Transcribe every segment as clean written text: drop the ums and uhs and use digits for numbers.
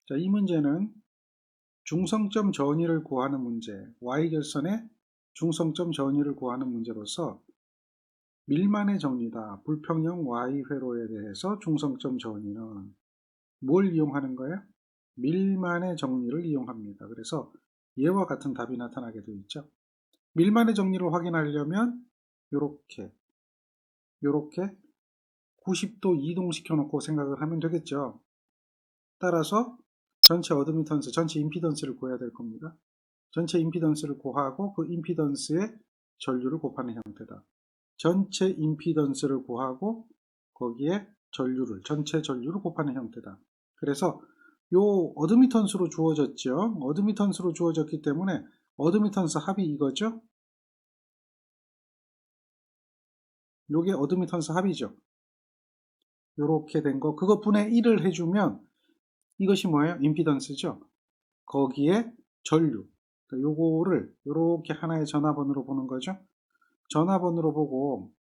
자, 이 문제는 중성점 전위를 구하는 문제, Y결선의 중성점 전위를 구하는 문제로서 밀만의 정리다. 불평형 Y회로에 대해서 중성점 전위는 뭘 이용하는 거예요? 밀만의 정리를 이용합니다. 그래서 얘와 같은 답이 나타나게 되어 있죠. 밀만의 정리를 확인하려면 요렇게 90도 이동시켜 놓고 생각을 하면 되겠죠. 따라서 전체 어드미턴스, 전체 임피던스를 구해야 될 겁니다. 전체 임피던스를 구하고 그 임피던스의 전류를 곱하는 형태다. 전체 임피던스를 구하고 거기에 전류를, 전체 전류를 곱하는 형태다. 그래서 요 어드미턴스로 주어졌죠. 어드미턴스로 주어졌기 때문에 어드미턴스 합이 이거죠. 요게 어드미턴스 합이죠. 요렇게 된 거, 그것분의 1을 해주면 이것이 뭐예요? 임피던스죠. 거기에 전류, 요거를 요렇게 하나의 전화번호로 보는 거죠. 전화번호로 보고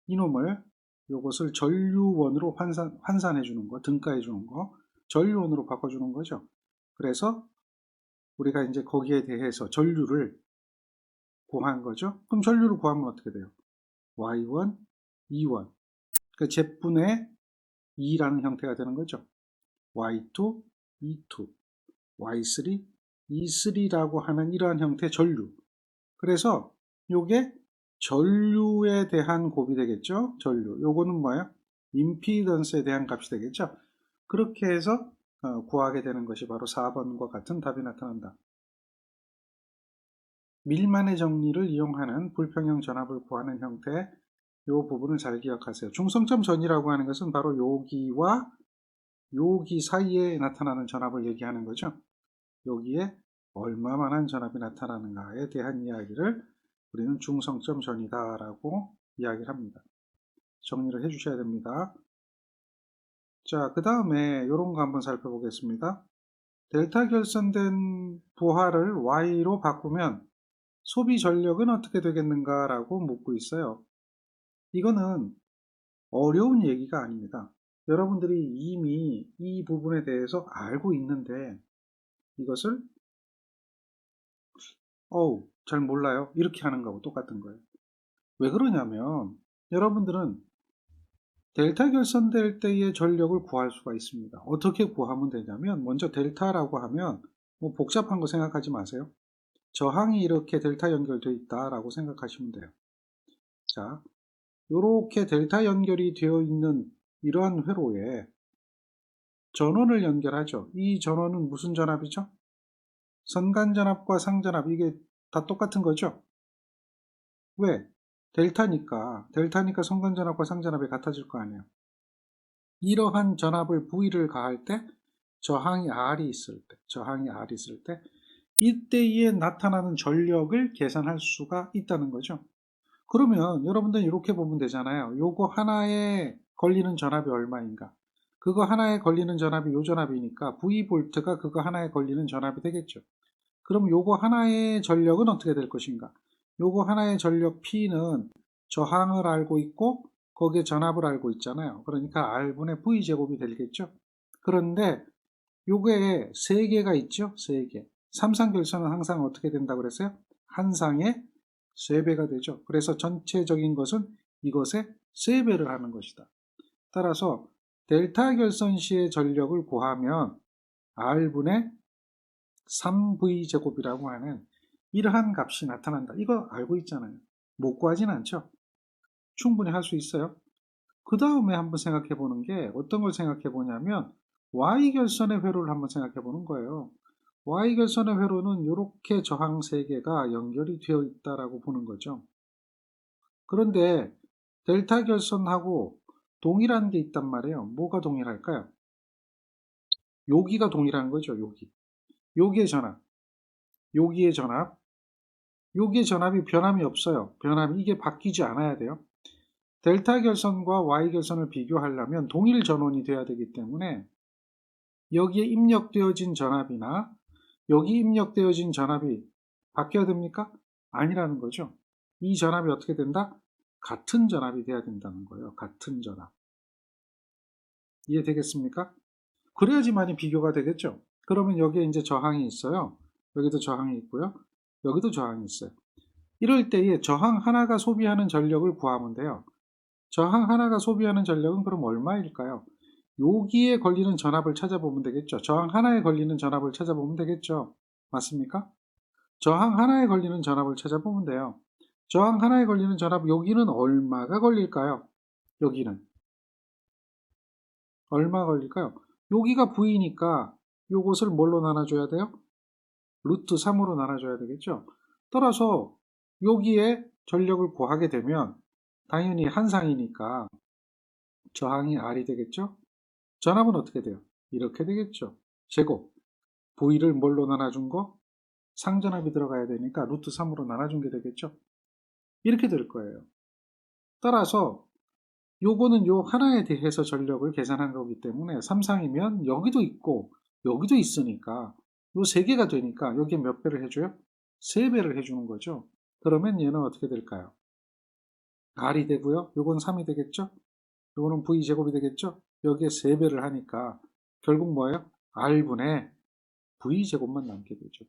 이놈을 요것을 전류원으로 환산해 주는 거, 등가해 주는 거, 전류원으로 바꿔주는 거죠. 그래서 우리가 이제 거기에 대해서 전류를 구한 거죠. 그럼 전류를 구하면 어떻게 돼요? Y1, E1. 그 제분의 2라는 형태가 되는 거죠. Y2, E2, Y3, E3라고 하는 이러한 형태의 전류. 그래서 요게 전류에 대한 곱이 되겠죠. 전류. 요거는 뭐예요? 임피던스에 대한 값이 되겠죠. 그렇게 해서 구하게 되는 것이 바로 4번과 같은 답이 나타난다. 밀만의 정리를 이용하는 불평형 전압을 구하는 형태의 이 부분을 잘 기억하세요. 중성점 전이라고 하는 것은 바로 여기와 여기 사이에 나타나는 전압을 얘기하는 거죠. 여기에 얼마만한 전압이 나타나는가에 대한 이야기를 우리는 중성점 전이다 라고 이야기를 합니다. 정리를 해 주셔야 됩니다. 자, 그 다음에 이런 거 한번 살펴보겠습니다. 델타 결선된 부하를 Y로 바꾸면 소비 전력은 어떻게 되겠는가 라고 묻고 있어요. 이거는 어려운 얘기가 아닙니다. 여러분들이 이미 이 부분에 대해서 알고 있는데 이것을 잘 몰라요. 이렇게 하는 거하고 똑같은 거예요. 왜 그러냐면 여러분들은 델타 결선될 때의 전력을 구할 수가 있습니다. 어떻게 구하면 되냐면 먼저 델타라고 하면 뭐 복잡한 거 생각하지 마세요. 저항이 이렇게 델타 연결되어 있다라고 생각하시면 돼요. 자, 이렇게 델타 연결이 되어 있는 이러한 회로에 전원을 연결하죠. 이 전원은 무슨 전압이죠? 선간전압과 상전압, 이게 다 똑같은 거죠. 왜? 델타니까 선간전압과 상전압이 같아질 거 아니에요. 이러한 전압을 V를 가할 때 저항이 R이 있을 때 이때에 나타나는 전력을 계산할 수가 있다는 거죠. 그러면 여러분들은 이렇게 보면 되잖아요. 요거 하나에 걸리는 전압이 얼마인가? 그거 하나에 걸리는 전압이 요 전압이니까 V볼트가 그거 하나에 걸리는 전압이 되겠죠. 그럼 요거 하나의 전력은 어떻게 될 것인가? 요거 하나의 전력 P는 저항을 알고 있고 거기에 전압을 알고 있잖아요. 그러니까 R분의 V제곱이 되겠죠. 그런데 요게 3개가 있죠. 3개. 삼상결선은 항상 어떻게 된다고 그랬어요? 한 상에 3배가 되죠. 그래서 전체적인 것은 이것의 3배를 하는 것이다. 따라서 델타 결선 시의 전력을 구하면 R분의 3V제곱이라고 하는 이러한 값이 나타난다. 이거 알고 있잖아요. 못 구하진 않죠. 충분히 할 수 있어요. 그 다음에 한번 생각해 보는 게 어떤 걸 생각해 보냐면 Y결선의 회로를 한번 생각해 보는 거예요. Y결선의 회로는 이렇게 저항 3개가 연결이 되어 있다라고 보는 거죠. 그런데 델타 결선하고 동일한 게 있단 말이에요. 뭐가 동일할까요? 여기가 동일한 거죠. 여기의 전압, 여기의 전압, 여기의 전압이 변함이 없어요. 변함이 이게 바뀌지 않아야 돼요. 델타 결선과 Y 결선을 비교하려면 동일 전원이 돼야 되기 때문에 여기에 입력되어진 전압이나 여기 입력되어진 전압이 바뀌어야 됩니까? 아니라는 거죠. 이 전압이 어떻게 된다? 같은 전압이 돼야 된다는 거예요. 같은 전압. 이해되겠습니까? 그래야지만이 비교가 되겠죠. 그러면 여기에 이제 저항이 있어요. 여기도 저항이 있고요. 여기도 저항이 있어요. 이럴 때에 저항 하나가 소비하는 전력을 구하면 돼요. 저항 하나가 소비하는 전력은 그럼 얼마일까요? 여기에 걸리는 전압을 찾아보면 되겠죠. 저항 하나에 걸리는 전압을 찾아보면 되겠죠. 맞습니까? 저항 하나에 걸리는 전압을 찾아보면 돼요. 저항 하나에 걸리는 전압, 여기는 얼마가 걸릴까요? 여기는 얼마 걸릴까요? 여기가 V니까 요것을 뭘로 나눠줘야 돼요? 루트 3으로 나눠줘야 되겠죠. 따라서 여기에 전력을 구하게 되면 당연히 한상이니까 저항이 R이 되겠죠. 전압은 어떻게 돼요? 이렇게 되겠죠. 제곱 V를 뭘로 나눠준 거? 상전압이 들어가야 되니까 루트 3으로 나눠준 게 되겠죠. 이렇게 될 거예요. 따라서 요거는 요 하나에 대해서 전력을 계산한 거기 때문에 삼상이면 여기도 있고 여기도 있으니까 요 세 개가 되니까 여기에 몇 배를 해줘요? 세 배를 해주는 거죠. 그러면 얘는 어떻게 될까요? R이 되고요. 요건 3이 되겠죠? 요거는 V제곱이 되겠죠? 여기에 세 배를 하니까 결국 뭐예요? R분의 V제곱만 남게 되죠.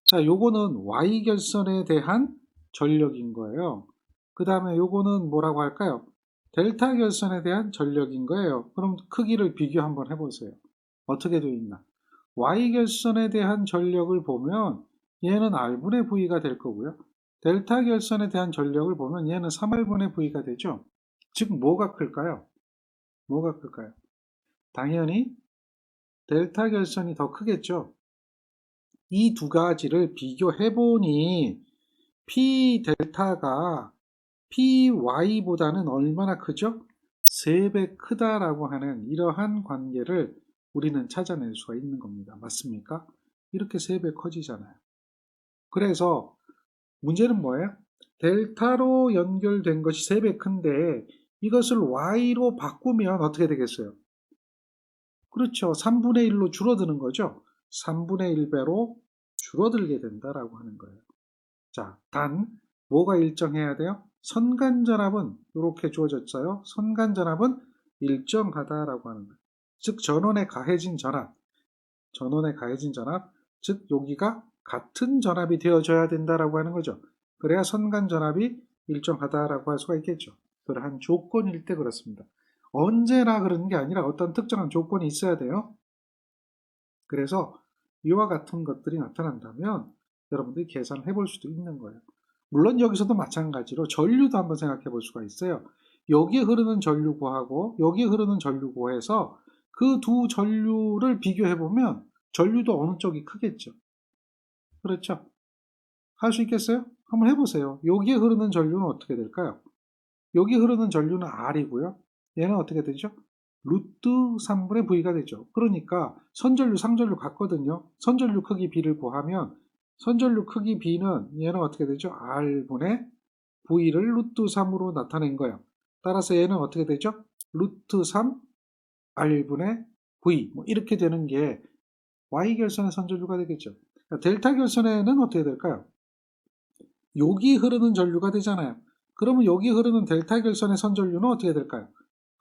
자, 요거는 Y결선에 대한 전력인 거예요. 그 다음에 요거는 뭐라고 할까요? 델타 결선에 대한 전력인 거예요. 그럼 크기를 비교 한번 해보세요. 어떻게 되어 있나? Y결선에 대한 전력을 보면 얘는 R분의 V가 될 거고요. 델타 결선에 대한 전력을 보면 얘는 3R분의 V가 되죠. 즉 뭐가 클까요? 뭐가 클까요? 당연히 델타 결선이 더 크겠죠. 이 두 가지를 비교해 보니 P 델타가 PY보다는 얼마나 크죠? 3배 크다라고 하는 이러한 관계를 우리는 찾아낼 수가 있는 겁니다. 맞습니까? 이렇게 3배 커지잖아요. 그래서 문제는 뭐예요? 델타로 연결된 것이 3배 큰데 이것을 Y로 바꾸면 어떻게 되겠어요? 그렇죠. 3분의 1로 줄어드는 거죠. 3분의 1배로 줄어들게 된다라고 하는 거예요. 자, 단 뭐가 일정해야 돼요? 선간전압은 이렇게 주어졌어요. 선간전압은 일정하다라고 하는 거예요. 즉 전원에 가해진 전압, 즉 여기가 같은 전압이 되어져야 된다라고 하는 거죠. 그래야 선간전압이 일정하다라고 할 수가 있겠죠. 그러한 조건일 때 그렇습니다. 언제나 그런 게 아니라 어떤 특정한 조건이 있어야 돼요. 그래서 이와 같은 것들이 나타난다면 여러분들이 계산을 해볼 수도 있는 거예요. 물론 여기서도 마찬가지로 전류도 한번 생각해 볼 수가 있어요. 여기에 흐르는 전류구하고 여기에 흐르는 전류구에서 그 두 전류를 비교해 보면 전류도 어느 쪽이 크겠죠. 그렇죠? 할 수 있겠어요? 한번 해보세요. 여기에 흐르는 전류는 어떻게 될까요? 여기 흐르는 전류는 R이고요. 얘는 어떻게 되죠? 루트 3분의 V가 되죠. 그러니까 선전류, 상전류 같거든요. 선전류 크기 B를 구하면 선전류 크기 B는 얘는 어떻게 되죠? R분의 V를 루트 3으로 나타낸 거예요. 따라서 얘는 어떻게 되죠? 루트 3 R분의 V 이렇게 되는 게 Y결선의 선전류가 되겠죠. 델타 결선에는 어떻게 될까요? 여기 흐르는 전류가 되잖아요. 그러면 여기 흐르는 델타 결선의 선전류는 어떻게 될까요?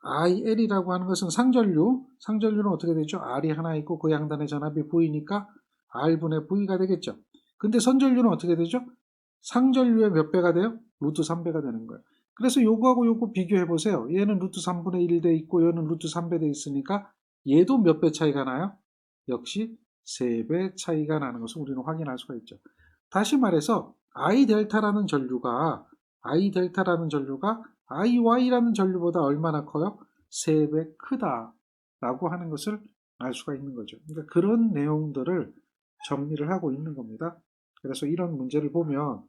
IL이라고 하는 것은 상전류는 어떻게 되죠? R이 하나 있고 그 양단의 전압이 V니까 R분의 V가 되겠죠. 근데 선전류는 어떻게 되죠? 상전류의 몇 배가 돼요? 루트 3배가 되는 거예요. 그래서 요거하고 요거 비교해 보세요. 얘는 루트 3분의 1 돼 있고 얘는 루트 3배 돼 있으니까 얘도 몇 배 차이가 나요? 역시 3배 차이가 나는 것을 우리는 확인할 수가 있죠. 다시 말해서 I 델타라는 전류가 IY라는 전류보다 얼마나 커요? 3배 크다라고 하는 것을 알 수가 있는 거죠. 그러니까 그런 내용들을 정리를 하고 있는 겁니다. 그래서 이런 문제를 보면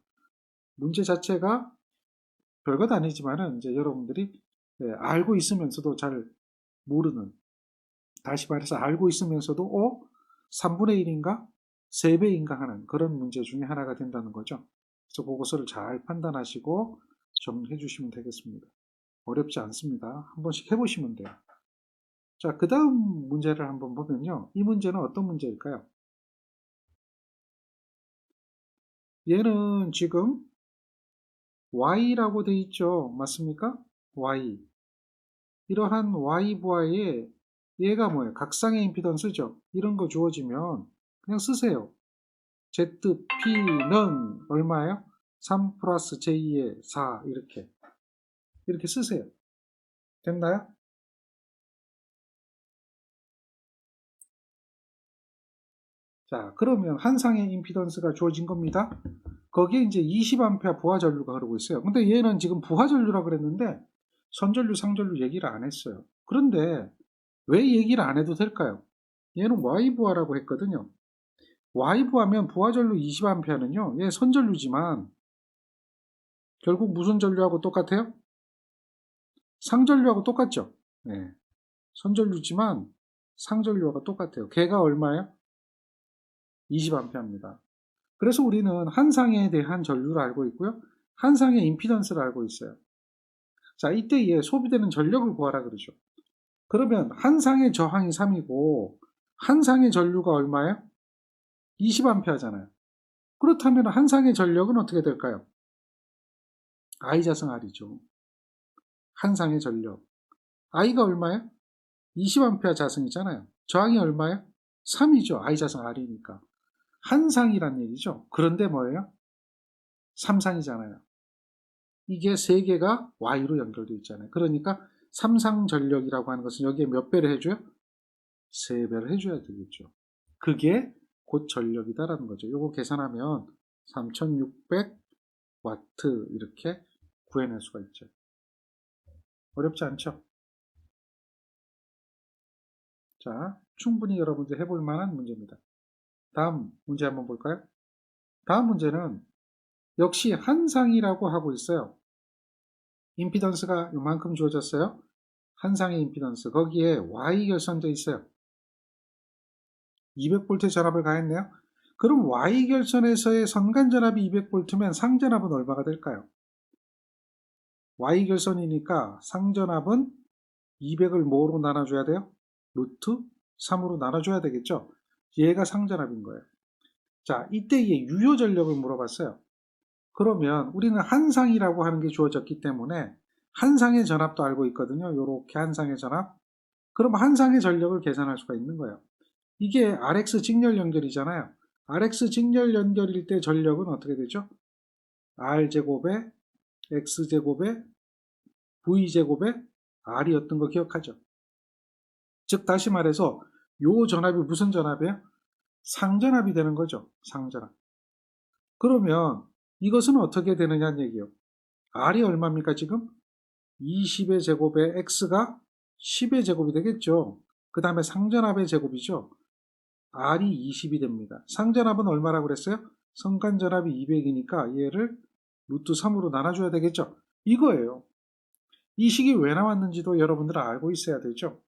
문제 자체가 별것 아니지만은 이제 여러분들이 알고 있으면서도 잘 모르는, 다시 말해서 알고 있으면서도 3분의 1인가? 3배인가 하는 그런 문제 중에 하나가 된다는 거죠. 그래서 그것을 잘 판단하시고 정리해 주시면 되겠습니다. 어렵지 않습니다. 한 번씩 해보시면 돼요. 자, 그 다음 문제를 한번 보면요. 이 문제는 어떤 문제일까요? 얘는 지금 Y라고 돼 있죠. 맞습니까? Y. 이러한 Y 부하에 얘가 뭐예요? 각상의 임피던스죠. 이런 거 주어지면 그냥 쓰세요. ZP는 얼마예요? 3 플러스 J의 4 이렇게 쓰세요. 됐나요? 자, 그러면 한 상의 임피던스가 주어진 겁니다. 거기에 이제 20A 부하 전류가 흐르고 있어요. 근데 얘는 지금 부하 전류라 그랬는데 선전류, 상전류 얘기를 안 했어요. 그런데 왜 얘기를 안 해도 될까요? 얘는 Y부하라고 했거든요. Y부하면 부하 전류 20A는요, 얘 선전류지만 결국 무슨 전류하고 똑같아요? 상전류하고 똑같죠? 네. 선전류지만 상전류하고 똑같아요. 걔가 얼마예요? 20A입니다. 그래서 우리는 한 상에 대한 전류를 알고 있고요. 한 상의 임피던스를 알고 있어요. 자, 이때에 소비되는 전력을 구하라 그러죠. 그러면 한 상의 저항이 3이고 한 상의 전류가 얼마예요? 20A잖아요. 그렇다면 한 상의 전력은 어떻게 될까요? I 자승 R이죠. 한 상의 전력. I가 얼마예요? 20A 자승이잖아요. 저항이 얼마예요? 3이죠. I 자승 R이니까. 한 상이란 얘기죠. 그런데 뭐예요? 3상이잖아요. 이게 세 개가 Y로 연결되어 있잖아요. 그러니까 삼상 전력이라고 하는 것은 여기에 몇 배를 해줘요? 3배를 해줘야 되겠죠. 그게 곧 전력이다라는 거죠. 요거 계산하면 3600W 이렇게 구해낼 수가 있죠. 어렵지 않죠? 자, 충분히 여러분들 해볼 만한 문제입니다. 다음 문제 한번 볼까요? 다음 문제는 역시 한상이라고 하고 있어요. 임피던스가 이만큼 주어졌어요. 한 상의 임피던스, 거기에 Y 결선되어 있어요. 200V 전압을 가했네요. 그럼 Y 결선에서의 선간 전압이 200V면 상전압은 얼마가 될까요? Y 결선이니까 상전압은 200을 뭐로 나눠줘야 돼요? 루트 3으로 나눠줘야 되겠죠? 얘가 상전압인 거예요. 자, 이때의 유효 전력을 물어봤어요. 그러면 우리는 한상이라고 하는 게 주어졌기 때문에 한상의 전압도 알고 있거든요. 요렇게 한상의 전압. 그럼 한상의 전력을 계산할 수가 있는 거예요. 이게 RX 직렬 연결이잖아요. RX 직렬 연결일 때 전력은 어떻게 되죠? R제곱에 X제곱에 V제곱에 R이었던 거 기억하죠? 즉 다시 말해서 요 전압이 무슨 전압이에요? 상전압이 되는 거죠. 상전압. 그러면 이것은 어떻게 되느냐는 얘기예요. R이 얼마입니까 지금? 20의 제곱에 X가 10의 제곱이 되겠죠. 그 다음에 상전압의 제곱이죠. R이 20이 됩니다. 상전압은 얼마라고 그랬어요? 선간전압이 200이니까 얘를 루트 3으로 나눠줘야 되겠죠. 이거예요. 이 식이 왜 나왔는지도 여러분들은 알고 있어야 되죠.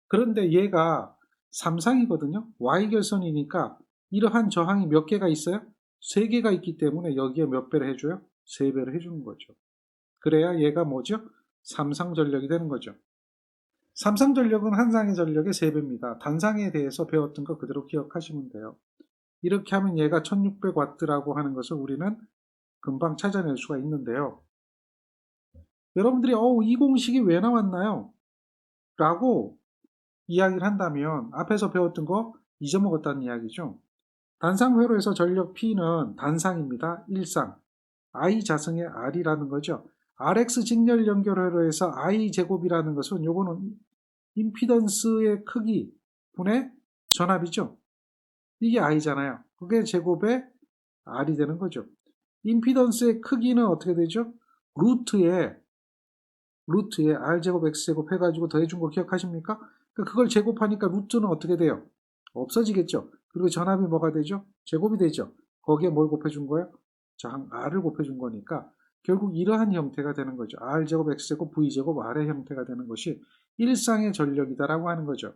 그런데 얘가 3상이거든요. Y결선이니까 이러한 저항이 몇 개가 있어요? 3개가 있기 때문에 여기에 몇 배를 해줘요? 3배를 해주는 거죠. 그래야 얘가 뭐죠? 3상 전력이 되는 거죠. 3상 전력은 한상의 전력의 3배입니다. 단상에 대해서 배웠던 거 그대로 기억하시면 돼요. 이렇게 하면 얘가 1600W라고 하는 것을 우리는 금방 찾아낼 수가 있는데요. 여러분들이 이 공식이 왜 나왔나요? 라고 이야기를 한다면 앞에서 배웠던 거 잊어먹었다는 이야기죠. 단상회로에서 전력 P는 단상입니다. 1상. I 자승의 R이라는 거죠. RX 직렬 연결회로에서 I 제곱이라는 것은 요거는 임피던스의 크기 분의 전압이죠. 이게 I잖아요. 그게 제곱에 R이 되는 거죠. 임피던스의 크기는 어떻게 되죠? 루트에 R제곱 X제곱 해가지고 더해준 거 기억하십니까? 그걸 제곱하니까 루트는 어떻게 돼요? 없어지겠죠. 그리고 전압이 뭐가 되죠? 제곱이 되죠. 거기에 뭘 곱해준 거예요? 저항 R을 곱해준 거니까 결국 이러한 형태가 되는 거죠. R제곱 X제곱 V제곱 R의 형태가 되는 것이 일상의 전력이다라고 하는 거죠.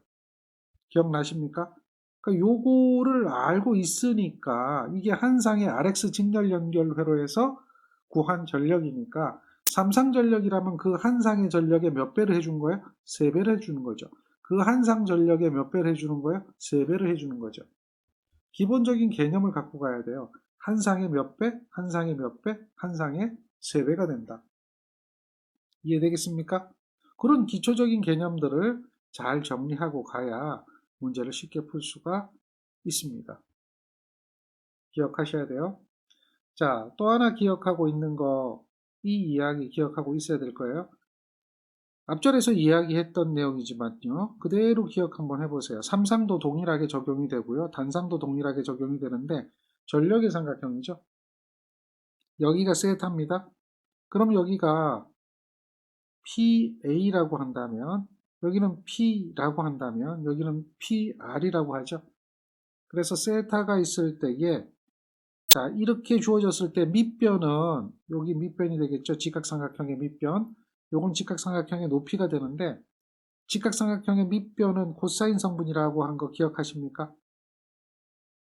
기억나십니까? 그러니까 요거를 알고 있으니까 이게 한상의 RX 직렬 연결 회로에서 구한 전력이니까 삼상 전력이라면 그 한상의 전력에 몇 배를 해준 거예요? 3배를 해주는 거죠. 그 한상 전력에 몇 배를 해주는 거예요? 3배를 해주는 거죠. 기본적인 개념을 갖고 가야 돼요. 한상의 몇 배, 한상의 몇 배, 한상의 3배가 된다. 이해되겠습니까? 그런 기초적인 개념들을 잘 정리하고 가야 문제를 쉽게 풀 수가 있습니다. 기억하셔야 돼요. 자, 또 하나 기억하고 있는 거, 이 이야기 기억하고 있어야 될 거예요. 앞절에서 이야기했던 내용이지만요. 그대로 기억 한번 해보세요. 삼상도 동일하게 적용이 되고요. 단상도 동일하게 적용이 되는데 전력의 삼각형이죠. 여기가 세타입니다. 그럼 여기가 PA라고 한다면 여기는 P라고 한다면 여기는 PR이라고 하죠. 그래서 세타가 있을 때에 자 이렇게 주어졌을 때 밑변은 여기 밑변이 되겠죠. 직각삼각형의 밑변. 요건 직각삼각형의 높이가 되는데 직각삼각형의 밑변은 코사인 성분이라고 한 거 기억하십니까?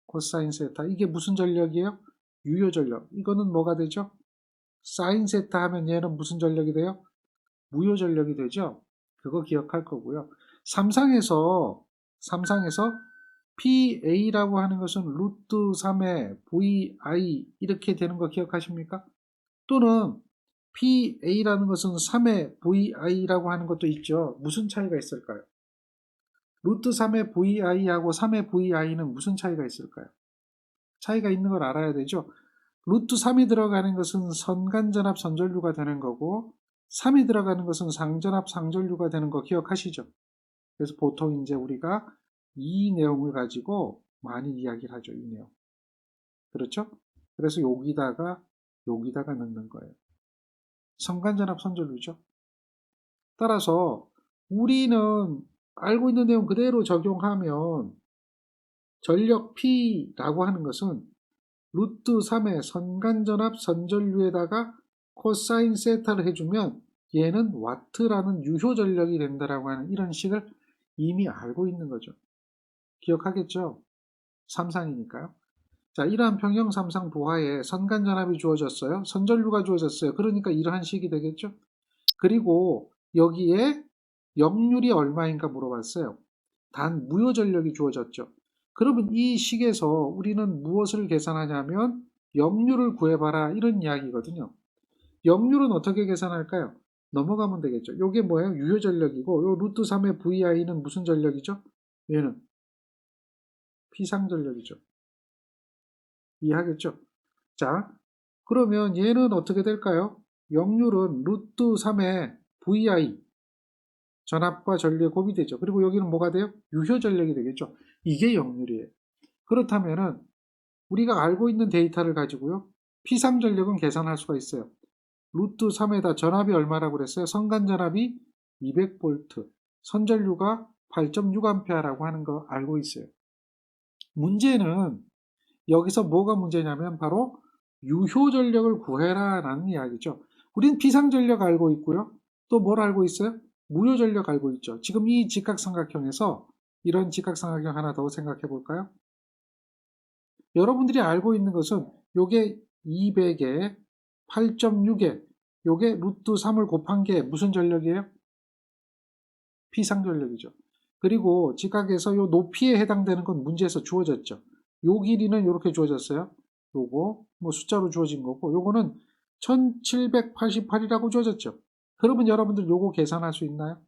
코사인 세타. 이게 무슨 전력이에요? 유효 전력. 이거는 뭐가 되죠? 사인 세타 하면 얘는 무슨 전력이 돼요? 무효 전력이 되죠? 그거 기억할 거고요. 삼상에서 PA라고 하는 것은 루트 3의 VI 이렇게 되는 거 기억하십니까? 또는 PA라는 것은 3의 VI라고 하는 것도 있죠. 무슨 차이가 있을까요? 루트 3의 VI하고 3의 VI는 무슨 차이가 있을까요? 차이가 있는 걸 알아야 되죠. 루트 3이 들어가는 것은 선간전압 선전류가 되는 거고 3이 들어가는 것은 상전압 상전류가 되는 거 기억하시죠? 그래서 보통 이제 우리가 이 내용을 가지고 많이 이야기를 하죠. 이 내용. 그렇죠? 그래서 여기다가 넣는 거예요. 선간전압 선전류죠. 따라서 우리는 알고 있는 내용 그대로 적용하면 전력 P라고 하는 것은 루트 3의 선간전압 선전류에다가 코사인 세타를 해주면 얘는 와트라는 유효 전력이 된다라고 하는 이런 식을 이미 알고 있는 거죠. 기억하겠죠? 삼상이니까요. 자, 이러한 평형 삼상 도하에 선간전압이 주어졌어요. 선전류가 주어졌어요. 그러니까 이러한 식이 되겠죠? 그리고 여기에 역률이 얼마인가 물어봤어요. 단 무효 전력이 주어졌죠. 그러면 이 식에서 우리는 무엇을 계산하냐면 역률을 구해봐라 이런 이야기거든요. 역률은 어떻게 계산할까요? 넘어가면 되겠죠. 이게 뭐예요? 유효 전력이고 요 루트 3의 VI는 무슨 전력이죠? 얘는 피상 전력이죠. 이해하겠죠? 자, 그러면 얘는 어떻게 될까요? 역률은 루트 3의 VI 전압과 전류의 곱이 되죠. 그리고 여기는 뭐가 돼요? 유효 전력이 되겠죠. 이게 역률이에요. 그렇다면은 우리가 알고 있는 데이터를 가지고요. P3 전력은 계산할 수가 있어요. 루트 3에다 전압이 얼마라고 그랬어요? 선간 전압이 200V, 선전류가 8.6A라고 하는 거 알고 있어요. 문제는 여기서 뭐가 문제냐면 바로 유효 전력을 구해라 라는 이야기죠. 우린 비상 전력 알고 있고요. 또 뭘 알고 있어요? 무효 전력 알고 있죠. 지금 이 직각삼각형에서 이런 직각삼각형 하나 더 생각해 볼까요? 여러분들이 알고 있는 것은 요게 200에 8.6에 요게 루트 3을 곱한 게 무슨 전력이에요? 피상 전력이죠. 그리고 직각에서 요 높이에 해당되는 건 문제에서 주어졌죠. 요 길이는 이렇게 주어졌어요. 요거 뭐 숫자로 주어진 거고 요거는 1788이라고 주어졌죠. 그러면 여러분들 요거 계산할 수 있나요?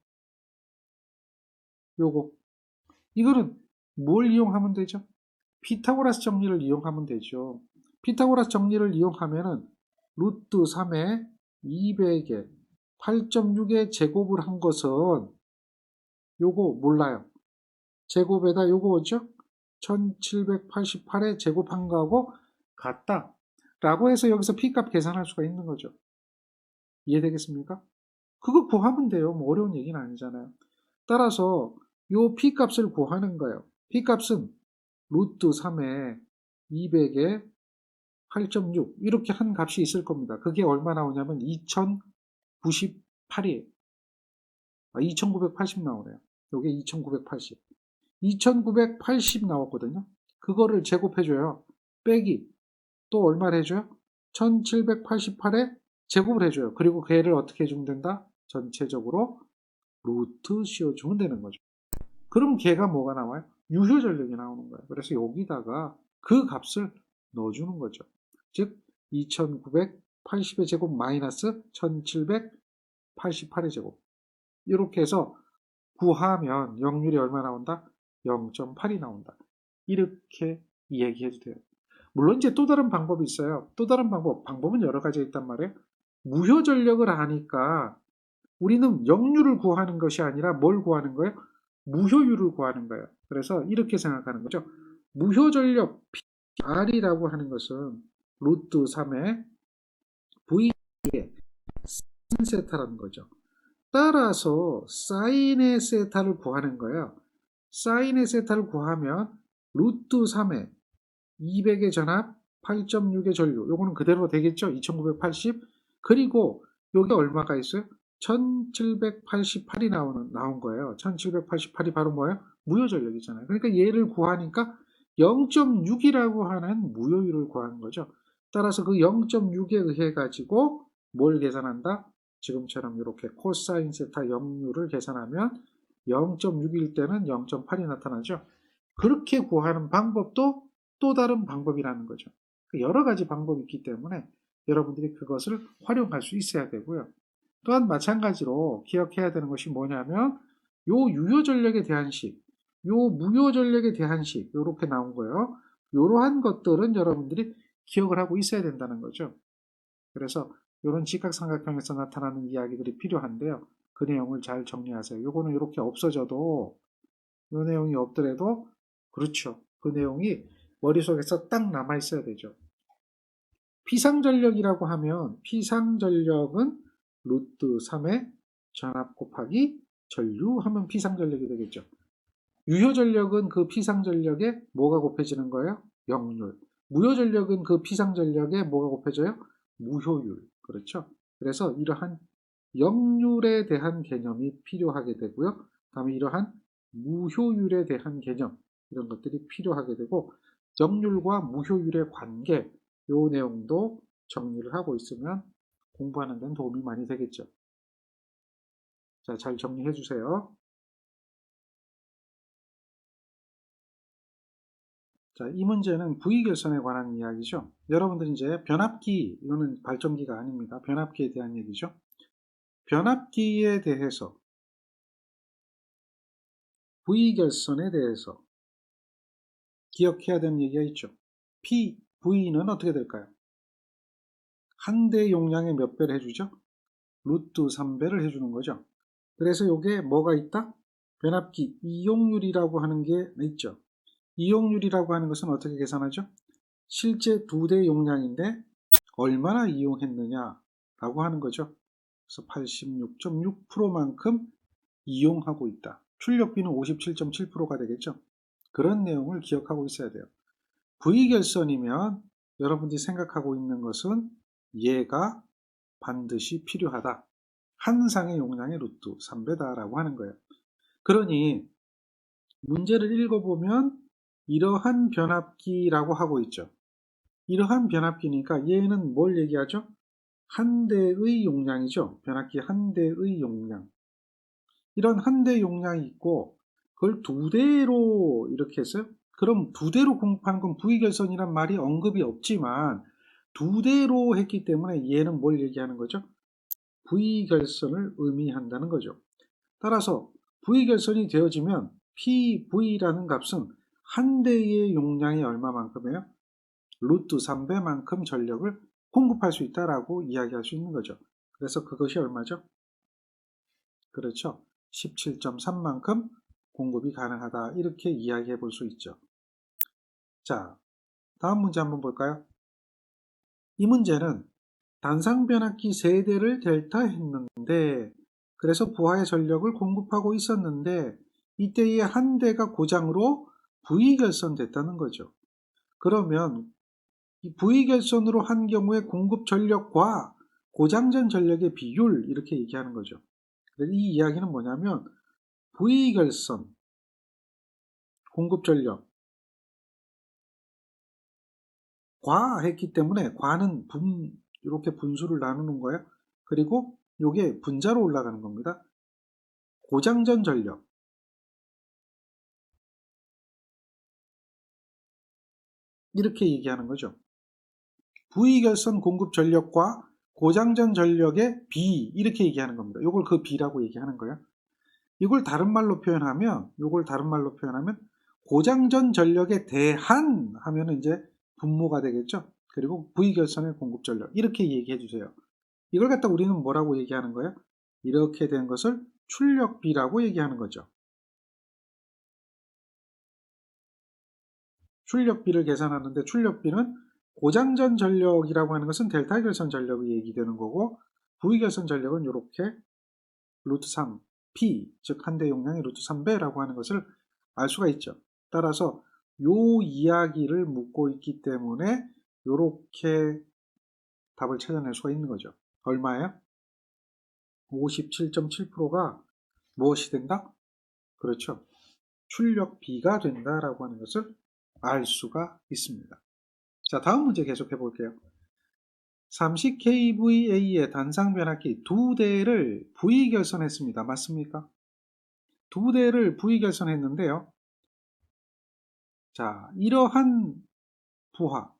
요거 이거는 뭘 이용하면 되죠? 피타고라스 정리를 이용하면 되죠. 피타고라스 정리를 이용하면은 루트 3에 200에 8.6의 제곱을 한 것은 요거 몰라요. 제곱에다 요거 뭐죠? 1788에 제곱한 거하고 같다. 라고 해서 여기서 P값 계산할 수가 있는 거죠. 이해되겠습니까? 그거 구하면 돼요. 뭐 어려운 얘기는 아니잖아요. 따라서 요 P값을 구하는 거예요. P값은 루트 3에 200에 8.6 이렇게 한 값이 있을 겁니다. 그게 얼마 나오냐면 2098이에요. 2980 나오네요. 요게 2980. 2980 나왔거든요. 그거를 제곱해줘요. 빼기 또 얼마를 해줘요? 1788에 제곱을 해줘요. 그리고 걔를 어떻게 해주면 된다? 전체적으로 루트 씌워주면 되는 거죠. 그럼 걔가 뭐가 나와요? 유효 전력이 나오는 거예요. 그래서 여기다가 그 값을 넣어주는 거죠. 즉 2980의 제곱 마이너스 1788의 제곱 이렇게 해서 구하면 역률이 얼마 나온다? 0.8이 나온다. 이렇게 이야기해도 돼요. 물론 이제 또 다른 방법이 있어요. 또 다른 방법은 여러 가지가 있단 말이에요. 무효 전력을 아니까 우리는 역률을 구하는 것이 아니라 뭘 구하는 거예요? 무효율을 구하는 거예요. 그래서 이렇게 생각하는 거죠. 무효 전력 R이라고 하는 것은 루트 3의 V의 sin 세타라는 거죠. 따라서 사인의 세타를 구하는 거예요. 사인의 세타를 구하면 루트 3의 200의 전압 8.6의 전류, 요거는 그대로 되겠죠. 2980. 그리고 여기 얼마가 있어요? 1788이 나온 거예요. 1788이 바로 뭐예요? 무효 전력이잖아요. 그러니까 얘를 구하니까 0.6이라고 하는 무효율을 구하는 거죠. 따라서 그 0.6에 의해 가지고 뭘 계산한다? 지금처럼 이렇게 코사인 세타 역률을 계산하면 0.6일 때는 0.8이 나타나죠. 그렇게 구하는 방법도 또 다른 방법이라는 거죠. 여러 가지 방법이 있기 때문에 여러분들이 그것을 활용할 수 있어야 되고요. 또한 마찬가지로 기억해야 되는 것이 뭐냐면 요 유효 전력에 대한 식, 요 무효 전력에 대한 식, 요렇게 나온 거예요. 요러한 것들은 여러분들이 기억을 하고 있어야 된다는 거죠. 그래서 이런 직각삼각형에서 나타나는 이야기들이 필요한데요. 그 내용을 잘 정리하세요. 요거는 이렇게 없어져도 요 내용이 없더라도 그렇죠. 그 내용이 머릿속에서 딱 남아 있어야 되죠. 피상전력이라고 하면 피상전력은 루트 3의 전압 곱하기 전류 하면 피상전력이 되겠죠. 유효전력은 그 피상전력에 뭐가 곱해지는 거예요? 역률. 무효전력은 그 피상전력에 뭐가 곱해져요? 무효율. 그렇죠? 그래서 이러한 역률에 대한 개념이 필요하게 되고요. 다음에 이러한 무효율에 대한 개념, 이런 것들이 필요하게 되고, 역률과 무효율의 관계, 요 내용도 정리를 하고 있으면 공부하는 데는 도움이 많이 되겠죠. 자, 잘 정리해 주세요. 자, 이 문제는 V결선에 관한 이야기죠. 여러분들 이제 변압기, 이거는 발전기가 아닙니다. 변압기에 대한 얘기죠. 변압기에 대해서, V결선에 대해서 기억해야 되는 얘기가 있죠. V는 어떻게 될까요? 한 대 용량의 몇 배를 해주죠? 루트 3배를 해주는 거죠. 그래서 이게 뭐가 있다? 변압기 이용률이라고 하는 게 있죠. 이용률이라고 하는 것은 어떻게 계산하죠? 실제 두 대 용량인데 얼마나 이용했느냐라고 하는 거죠. 그래서 86.6%만큼 이용하고 있다. 출력비는 57.7%가 되겠죠. 그런 내용을 기억하고 있어야 돼요. V결선이면 여러분들이 생각하고 있는 것은 얘가 반드시 필요하다. 한 상의 용량의 루트 3배다라고 하는 거예요. 그러니 문제를 읽어보면 이러한 변압기라고 하고 있죠. 이러한 변압기니까 얘는 뭘 얘기하죠? 한 대의 용량이죠. 변압기 한 대의 용량. 이런 한 대 용량이 있고 그걸 두 대로 이렇게 했어요. 그럼 두 대로 공급하는 건 V결선이란 말이 언급이 없지만 두 대로 했기 때문에 얘는 뭘 얘기하는 거죠? V결선을 의미한다는 거죠. 따라서 V결선이 되어지면 PV라는 값은 한 대의 용량이 얼마만큼이에요? 루트 3배만큼 전력을 공급할 수 있다라고 이야기할 수 있는 거죠. 그래서 그것이 얼마죠? 그렇죠. 17.3만큼 공급이 가능하다. 이렇게 이야기해 볼 수 있죠. 자, 다음 문제 한번 볼까요? 이 문제는 단상변압기 3대를 델타 했는데 그래서 부하의 전력을 공급하고 있었는데 이때의 한 대가 고장으로 V결선됐다는 거죠. 그러면 이 V결선으로 한 경우에 공급 전력과 고장 전 전력의 비율 이렇게 얘기하는 거죠. 이 이야기는 뭐냐면 V결선 공급 전력 과 했기 때문에 과는 이렇게 분수를 나누는 거예요. 그리고 이게 분자로 올라가는 겁니다. 고장 전 전력 이렇게 얘기하는 거죠. V결선 공급 전력과 고장 전 전력의 B 이렇게 얘기하는 겁니다. 이걸 그 B라고 얘기하는 거예요. 이걸 다른 말로 표현하면 고장 전 전력에 대한 하면은 이제 분모가 되겠죠. 그리고 V결선의 공급 전력 이렇게 얘기해 주세요. 이걸 갖다 우리는 뭐라고 얘기하는 거예요? 이렇게 된 것을 출력비라고 얘기하는 거죠. 출력비를 계산하는데 출력비는 고장 전 전력이라고 하는 것은 델타 결선 전력이 얘기되는 거고 V결선 전력은 이렇게 루트 3 P 즉 한 대 용량이 루트 3배라고 하는 것을 알 수가 있죠. 따라서 요 이야기를 묻고 있기 때문에 이렇게 답을 찾아낼 수가 있는 거죠. 얼마예요? 57.7%가 무엇이 된다? 그렇죠. 출력비가 된다라고 하는 것을 알 수가 있습니다. 자, 다음 문제 계속해 볼게요. 30kVA의 단상 변압기 2대를 V결선했습니다. 맞습니까? 2대를 V결선했는데요. 자, 이러한 부하,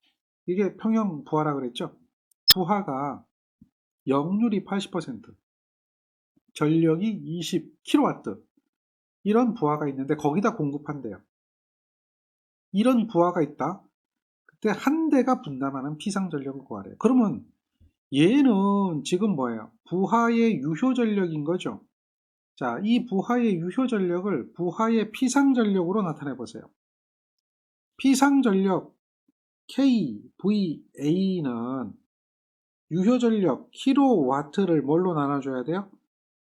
이게 평형 부하라 그랬죠? 부하가 역률이 80%, 전력이 20kW, 이런 부하가 있는데 거기다 공급한대요. 이런 부하가 있다. 그때 한 대가 분담하는 피상 전력을 구하래요. 그러면 얘는 지금 뭐예요? 부하의 유효 전력인 거죠. 자, 이 부하의 유효 전력을 부하의 피상 전력으로 나타내 보세요. 피상 전력 kVA는 유효 전력 킬로와트를 뭘로 나눠줘야 돼요?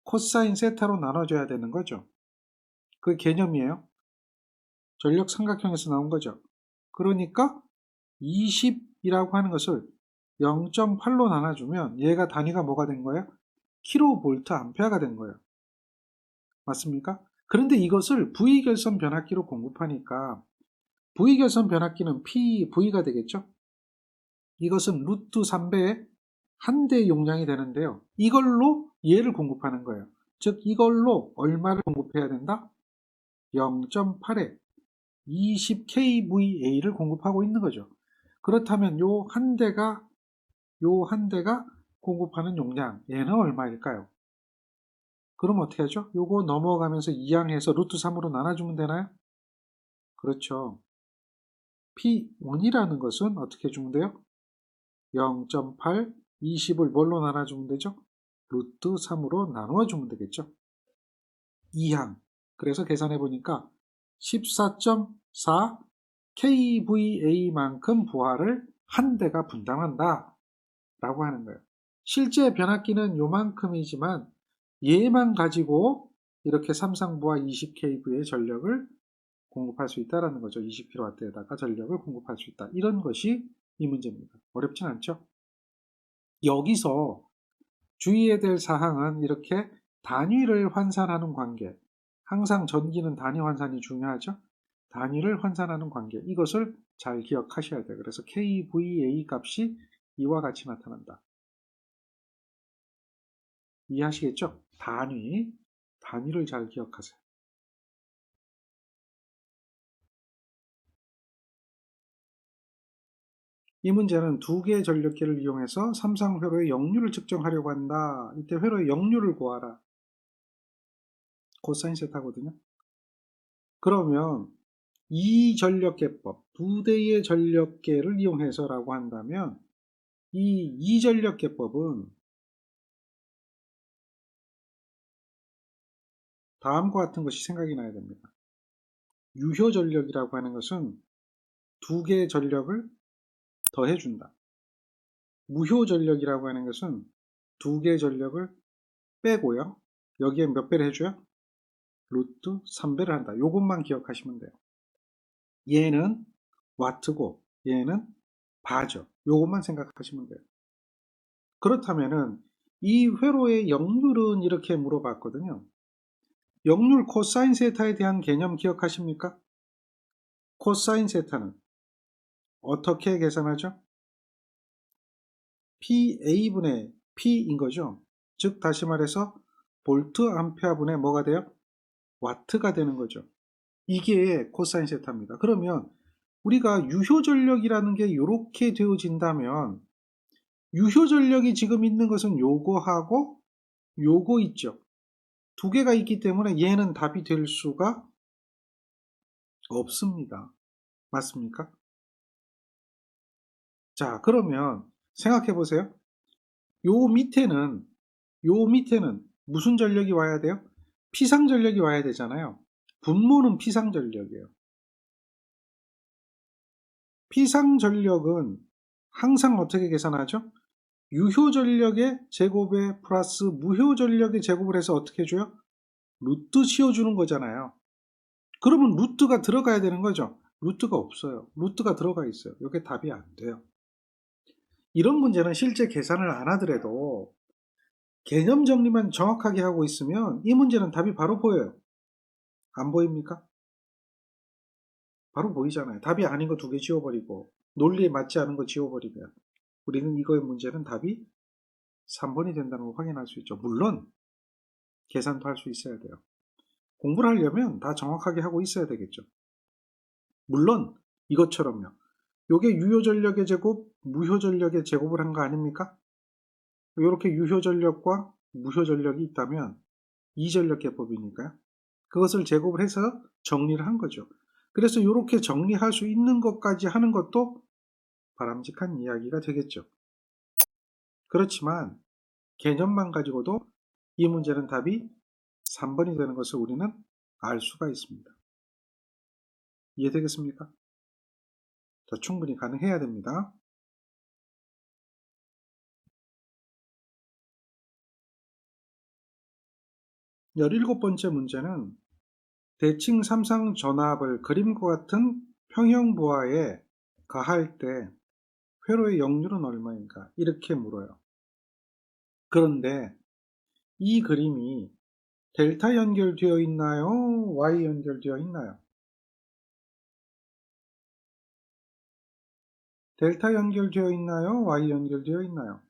코사인 세타로 나눠줘야 되는 거죠. 그 개념이에요. 전력 삼각형에서 나온 거죠. 그러니까 20이라고 하는 것을 0.8로 나눠주면 얘가 단위가 뭐가 된 거예요? 킬로볼트 암페어가 된 거예요. 맞습니까? 그런데 이것을 V결선 변압기로 공급하니까 V결선 변압기는 PV가 되겠죠? 이것은 루트 3배의 한 대 용량이 되는데요. 이걸로 얘를 공급하는 거예요. 즉 이걸로 얼마를 공급해야 된다? 0.8에 20kVA를 공급하고 있는 거죠. 그렇다면 요 한 대가 공급하는 용량 얘는 얼마일까요? 그럼 어떻게 하죠? 요거 넘어가면서 이항해서 루트 3으로 나눠주면 되나요? 그렇죠. P1이라는 것은 어떻게 주면 돼요? 0.8, 20을 뭘로 나눠주면 되죠? 루트 3으로 나누어주면 되겠죠. 이항. 그래서 계산해 보니까 14.4 kVA만큼 부하를 한 대가 분담한다 라고 하는 거예요. 실제 변압기는 요만큼이지만 얘만 가지고 이렇게 삼상부하 20kV의 전력을 공급할 수 있다는 거죠. 20kW에다가 전력을 공급할 수 있다. 이런 것이 이 문제입니다. 어렵진 않죠? 여기서 주의해야 될 사항은 이렇게 단위를 환산하는 관계. 항상 전기는 단위 환산이 중요하죠? 단위를 환산하는 관계. 이것을 잘 기억하셔야 돼요. 그래서 kVA 값이 이와 같이 나타난다. 이해하시겠죠? 단위를 잘 기억하세요. 이 문제는 두 개의 전력계를 이용해서 삼상 회로의 역률을 측정하려고 한다. 이때 회로의 역률을 구하라. 코사인 세타거든요. 그러면 이 전력계법, 두 대의 전력계를 이용해서라고 한다면 이 전력계법은 다음과 같은 것이 생각이 나야 됩니다. 유효 전력이라고 하는 것은 두 개의 전력을 더해준다. 무효 전력이라고 하는 것은 두 개의 전력을 빼고요. 여기에 몇 배를 해줘요? 루트 3배를 한다. 이것만 기억하시면 돼요. 얘는 와트고 얘는 바죠. 이것만 생각하시면 돼요. 그렇다면은 이 회로의 역률은 이렇게 물어봤거든요. 역률 코사인 세타에 대한 개념 기억하십니까? 코사인 세타는 어떻게 계산하죠? PA분의 P인 거죠. 즉 다시 말해서 볼트 암페어분의 뭐가 돼요? 와트가 되는 거죠. 이게 코사인 세타입니다. 그러면 우리가 유효 전력이라는 게 이렇게 되어진다면 유효 전력이 지금 있는 것은 요거하고 요거 있죠. 두 개가 있기 때문에 얘는 답이 될 수가 없습니다. 맞습니까? 자, 그러면 생각해 보세요. 요 밑에는, 요 밑에는 무슨 전력이 와야 돼요? 피상전력이 와야 되잖아요. 분모는 피상전력이에요. 피상전력은 항상 어떻게 계산하죠? 유효전력의 제곱에 플러스 무효전력의 제곱을 해서 어떻게 해줘요? 루트 씌워주는 거잖아요. 그러면 루트가 들어가야 되는 거죠. 루트가 없어요. 루트가 들어가 있어요. 이게 답이 안 돼요. 이런 문제는 실제 계산을 안 하더라도 개념 정리만 정확하게 하고 있으면 이 문제는 답이 바로 보여요. 안 보입니까? 바로 보이잖아요. 답이 아닌 거 두 개 지워버리고 논리에 맞지 않은 거 지워버리면 우리는 이거의 문제는 답이 3번이 된다는 걸 확인할 수 있죠. 물론 계산도 할 수 있어야 돼요. 공부를 하려면 다 정확하게 하고 있어야 되겠죠. 물론 이것처럼요. 요게 유효전력의 제곱, 무효전력의 제곱을 한 거 아닙니까? 이렇게 유효전력과 무효전력이 있다면 이전력계법이니까요. 그것을 제곱을 해서 정리를 한 거죠. 그래서 이렇게 정리할 수 있는 것까지 하는 것도 바람직한 이야기가 되겠죠. 그렇지만 개념만 가지고도 이 문제는 답이 3번이 되는 것을 우리는 알 수가 있습니다. 이해되겠습니까? 더 충분히 가능해야 됩니다. 17번째 문제는 대칭 삼상 전압을 그림과 같은 평형부하에 가할 때 회로의 역률은 얼마인가? 이렇게 물어요. 그런데 이 그림이 델타 연결되어 있나요? Y 연결되어 있나요? 델타 연결되어 있나요? Y 연결되어 있나요?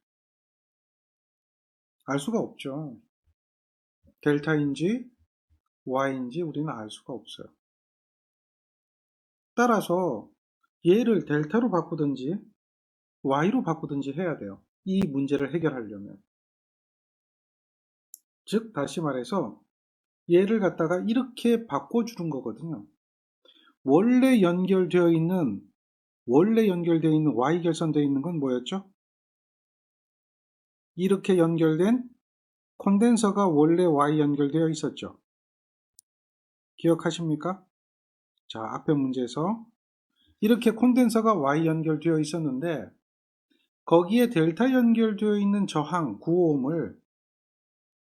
알 수가 없죠. 델타인지 Y인지 우리는 알 수가 없어요. 따라서 얘를 델타로 바꾸든지 Y로 바꾸든지 해야 돼요. 이 문제를 해결하려면. 즉 다시 말해서 얘를 갖다가 이렇게 바꿔주는 거거든요. 원래 연결되어 있는 Y 결선되어 있는 건 뭐였죠? 이렇게 연결된 콘덴서가 원래 Y 연결되어 있었죠. 기억하십니까? 자, 앞에 문제에서 이렇게 콘덴서가 Y 연결되어 있었는데 거기에 델타 연결되어 있는 저항 9ohm을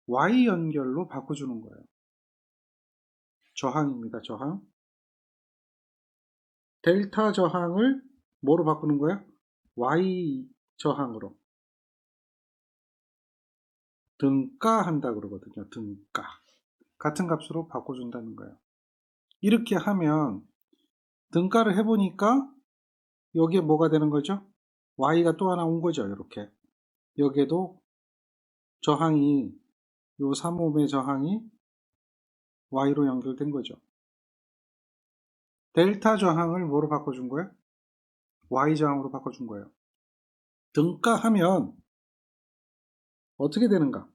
Y 연결로 바꿔주는 거예요. 저항입니다. 저항. 델타 저항을 뭐로 바꾸는 거예요? Y 저항으로. 등가 한다 그러거든요. 등가. 같은 값으로 바꿔준다는 거예요. 이렇게 하면 등가를 해보니까 여기에 뭐가 되는 거죠? Y가 또 하나 온 거죠. 이렇게. 여기에도 저항이 요 3ohm의 저항이 Y로 연결된 거죠. 델타 저항을 뭐로 바꿔준 거예요? Y 저항으로 바꿔준 거예요. 등가하면 어떻게 되는가?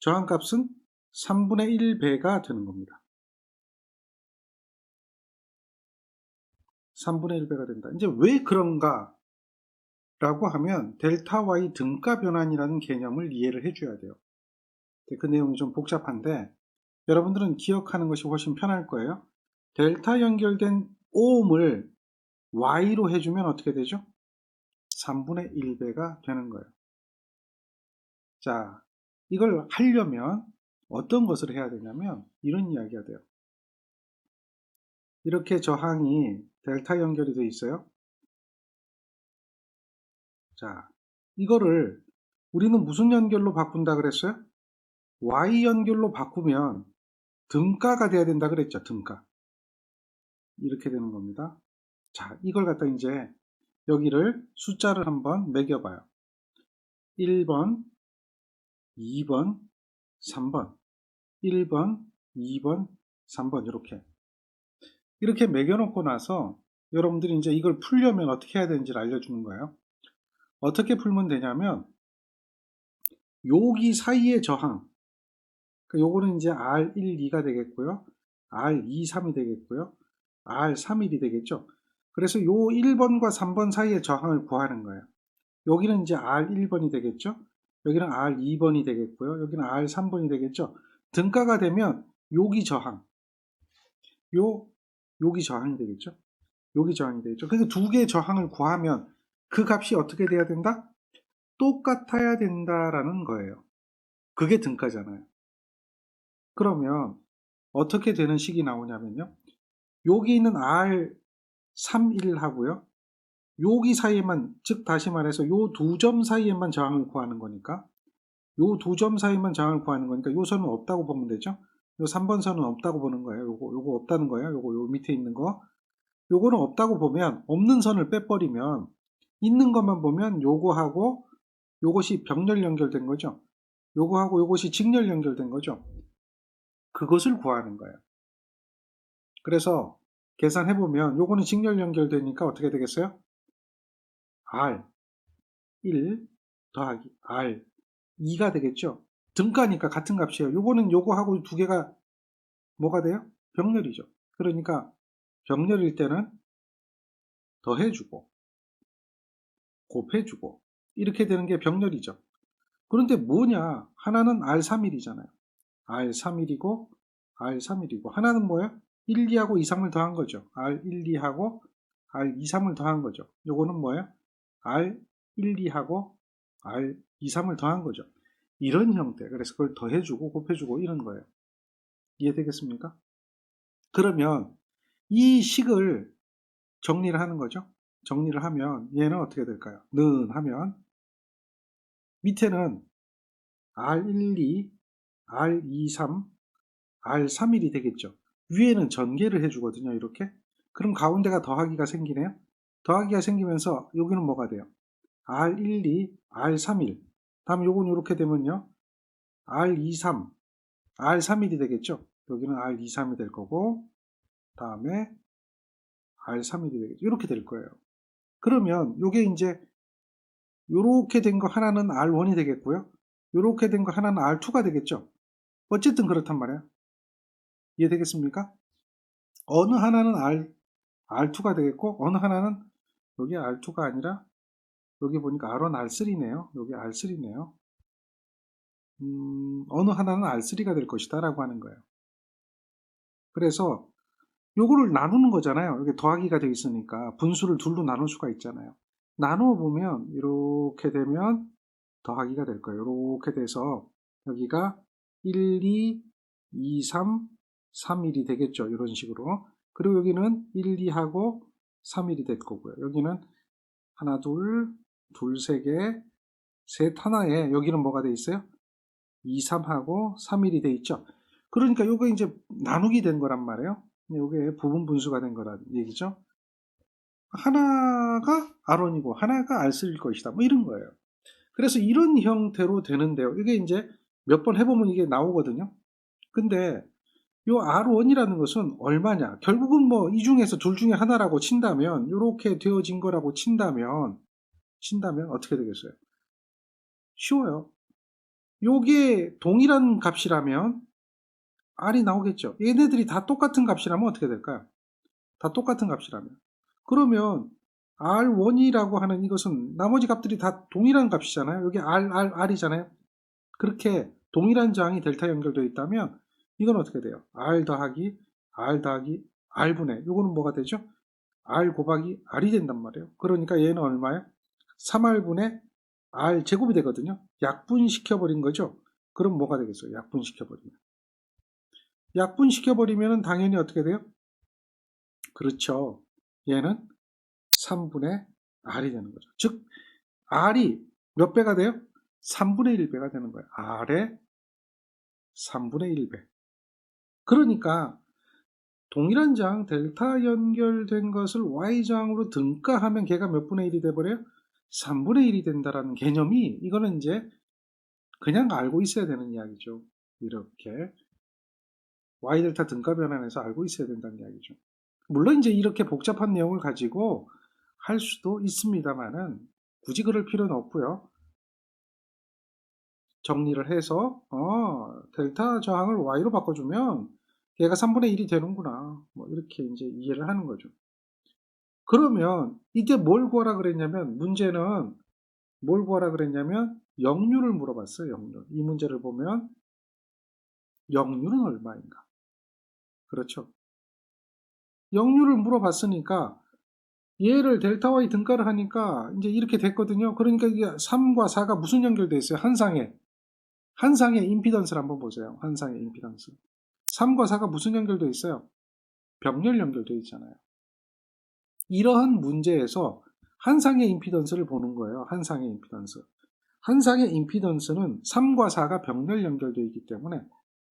저항값은 3분의 1배가 되는 겁니다. 3분의 1배가 된다. 이제 왜 그런가? 라고 하면 델타 Y 등가 변환이라는 개념을 이해를 해줘야 돼요. 그 내용이 좀 복잡한데 여러분들은 기억하는 것이 훨씬 편할 거예요. 델타 연결된 ohm을 Y로 해주면 어떻게 되죠? 3분의 1배가 되는 거예요. 자, 이걸 하려면 어떤 것을 해야 되냐면 이런 이야기가 돼요. 이렇게 저항이 델타 연결이 되어 있어요. 자, 이거를 우리는 무슨 연결로 바꾼다 그랬어요? Y 연결로 바꾸면 등가가 돼야 된다 그랬죠. 등가. 이렇게 되는 겁니다. 자, 이걸 갖다 이제 여기를 숫자를 한번 매겨봐요. 1번, 2번, 3번, 1번, 2번, 3번 이렇게 매겨놓고 나서 여러분들이 이제 이걸 풀려면 어떻게 해야 되는지를 알려주는 거예요. 어떻게 풀면 되냐면 여기 사이의 저항, 요거는 이제 R1, 2가 되겠고요. R23이 되겠고요. R31이 되겠죠. 그래서 요 1번과 3번 사이의 저항을 구하는 거예요. 여기는 이제 R1번이 되겠죠. 여기는 R2번이 되겠고요. 여기는 R3번이 되겠죠. 등가가 되면 여기 저항, 여기 저항이 되겠죠. 여기 저항이 되겠죠. 그래서 두 개의 저항을 구하면 그 값이 어떻게 돼야 된다? 똑같아야 된다라는 거예요. 그게 등가잖아요. 그러면 어떻게 되는 식이 나오냐면요. 여기 있는 R31 하고요. 여기 사이에만, 즉 다시 말해서 요 두 점 사이에만 저항을 구하는 거니까 요 두 점 사이만 저항을 구하는 거니까 요 선은 없다고 보면 되죠. 요 3번 선은 없다고 보는 거예요. 요거 없다는 거예요. 요거 요 밑에 있는 거. 요거는 없다고 보면 없는 선을 빼버리면 있는 것만 보면 요거하고 요것이 병렬 연결된 거죠. 요거하고 요것이 직렬 연결된 거죠. 그것을 구하는 거예요. 그래서 계산해보면 요거는 직렬 연결되니까 어떻게 되겠어요? R1 더하기 R2가 되겠죠. 등가니까 같은 값이에요. 요거는 요거하고 두 개가 뭐가 돼요? 병렬이죠. 그러니까 병렬일 때는 더해주고 곱해주고 이렇게 되는 게 병렬이죠. 그런데 뭐냐? 하나는 R31이잖아요. R31이고 R31이고 하나는 뭐예요? 1, 2하고 2, 3을 더한 거죠. R1, 2하고 R2, 3을 더한 거죠. 요거는 뭐예요? R1, 2하고 R2, 3을 더한 거죠. 이런 형태. 그래서 그걸 더해주고 곱해주고 이런 거예요. 이해되겠습니까? 그러면 이 식을 정리를 하는 거죠. 정리를 하면 얘는 어떻게 될까요? 는 하면 밑에는 R12, R23, R31이 되겠죠. 위에는 전개를 해주거든요. 이렇게. 그럼 가운데가 더하기가 생기네요. 더하기가 생기면서 여기는 뭐가 돼요? R12, R31. 다음 요건 이렇게 되면요. R23, R31이 되겠죠. 여기는 R23이 될 거고 다음에 R31이 되겠죠. 이렇게 될 거예요. 그러면 요게 이제 요렇게 된 거 하나는 R1이 되겠고요. 요렇게 된 거 하나는 R2가 되겠죠. 어쨌든 그렇단 말이에요. 이해되겠습니까? 어느 하나는 R2가 되겠고 어느 하나는 여기 R2가 아니라 여기 보니까 R1, R3네요. 여기 R3네요. 어느 하나는 R3가 될 것이다 라고 하는 거예요. 그래서 요거를 나누는 거잖아요. 여기 더하기가 되어 있으니까 분수를 둘로 나눌 수가 있잖아요. 나누어 보면 이렇게 되면 더하기가 될 거예요. 이렇게 돼서 여기가 1, 2, 2, 3, 3, 1이 되겠죠. 이런 식으로. 그리고 여기는 1, 2하고 3, 1이 될 거고요. 여기는 하나, 둘, 둘, 세 개, 셋, 하나에 여기는 뭐가 돼 있어요? 2, 3하고 3, 1이 돼 있죠. 그러니까 요거 이제 나누기 된 거란 말이에요. 요게 부분 분수가 된 거란 얘기죠. 하나가 R1이고 하나가 R3일 것이다. 뭐 이런 거예요. 그래서 이런 형태로 되는데요. 이게 이제 몇 번 해보면 이게 나오거든요. 근데 요 R1이라는 것은 얼마냐? 결국은 뭐 이 중에서 둘 중에 하나라고 친다면 이렇게 되어진 거라고 친다면 어떻게 되겠어요? 쉬워요. 요게 동일한 값이라면 R이 나오겠죠. 얘네들이 다 똑같은 값이라면 어떻게 될까요? 다 똑같은 값이라면. 그러면 R1이라고 하는 이것은 나머지 값들이 다 동일한 값이잖아요. 여기 R이잖아요. 그렇게 동일한 저항이 델타 연결되어 있다면 이건 어떻게 돼요? R 더하기 R분의 이거는 뭐가 되죠? R 곱하기 R이 된단 말이에요. 그러니까 얘는 얼마예요? 3R분의 R 제곱이 되거든요. 약분시켜버린 거죠. 그럼 뭐가 되겠어요? 약분시켜버리면 당연히 어떻게 돼요? 그렇죠. 얘는 3분의 R이 되는 거죠. 즉 R이 몇 배가 돼요? 3분의 1배가 되는 거예요. R의 3분의 1배. 그러니까 동일한 저항 델타 연결된 것을 Y저항으로 등가하면 걔가 몇 분의 1이 돼버려요? 3분의 1이 된다라는 개념이 이거는 이제 그냥 알고 있어야 되는 이야기죠. 이렇게 Y델타 등가 변환해서 알고 있어야 된다는 이야기죠. 물론 이제 이렇게 복잡한 내용을 가지고 할 수도 있습니다만은 굳이 그럴 필요는 없고요. 정리를 해서 델타 저항을 Y로 바꿔주면 걔가 3분의 1이 되는구나. 뭐 이렇게 이제 이해를 하는 거죠. 그러면 이때 뭘 구하라 그랬냐면 문제는 뭘 구하라 그랬냐면 역률을 물어봤어요. 역률. 이 문제를 보면 역률은 얼마인가? 그렇죠. 역률을 물어봤으니까 얘를 델타 Y 등가를 하니까 이제 이렇게 됐거든요. 그러니까 이게 3과 4가 무슨 연결돼 있어요? 한상의 임피던스를 한번 보세요. 한상의 임피던스. 3과 4가 무슨 연결돼 있어요? 병렬 연결돼 있잖아요. 이러한 문제에서 한상의 임피던스를 보는 거예요. 한상의 임피던스. 한상의 임피던스는 3과 4가 병렬 연결되어 있기 때문에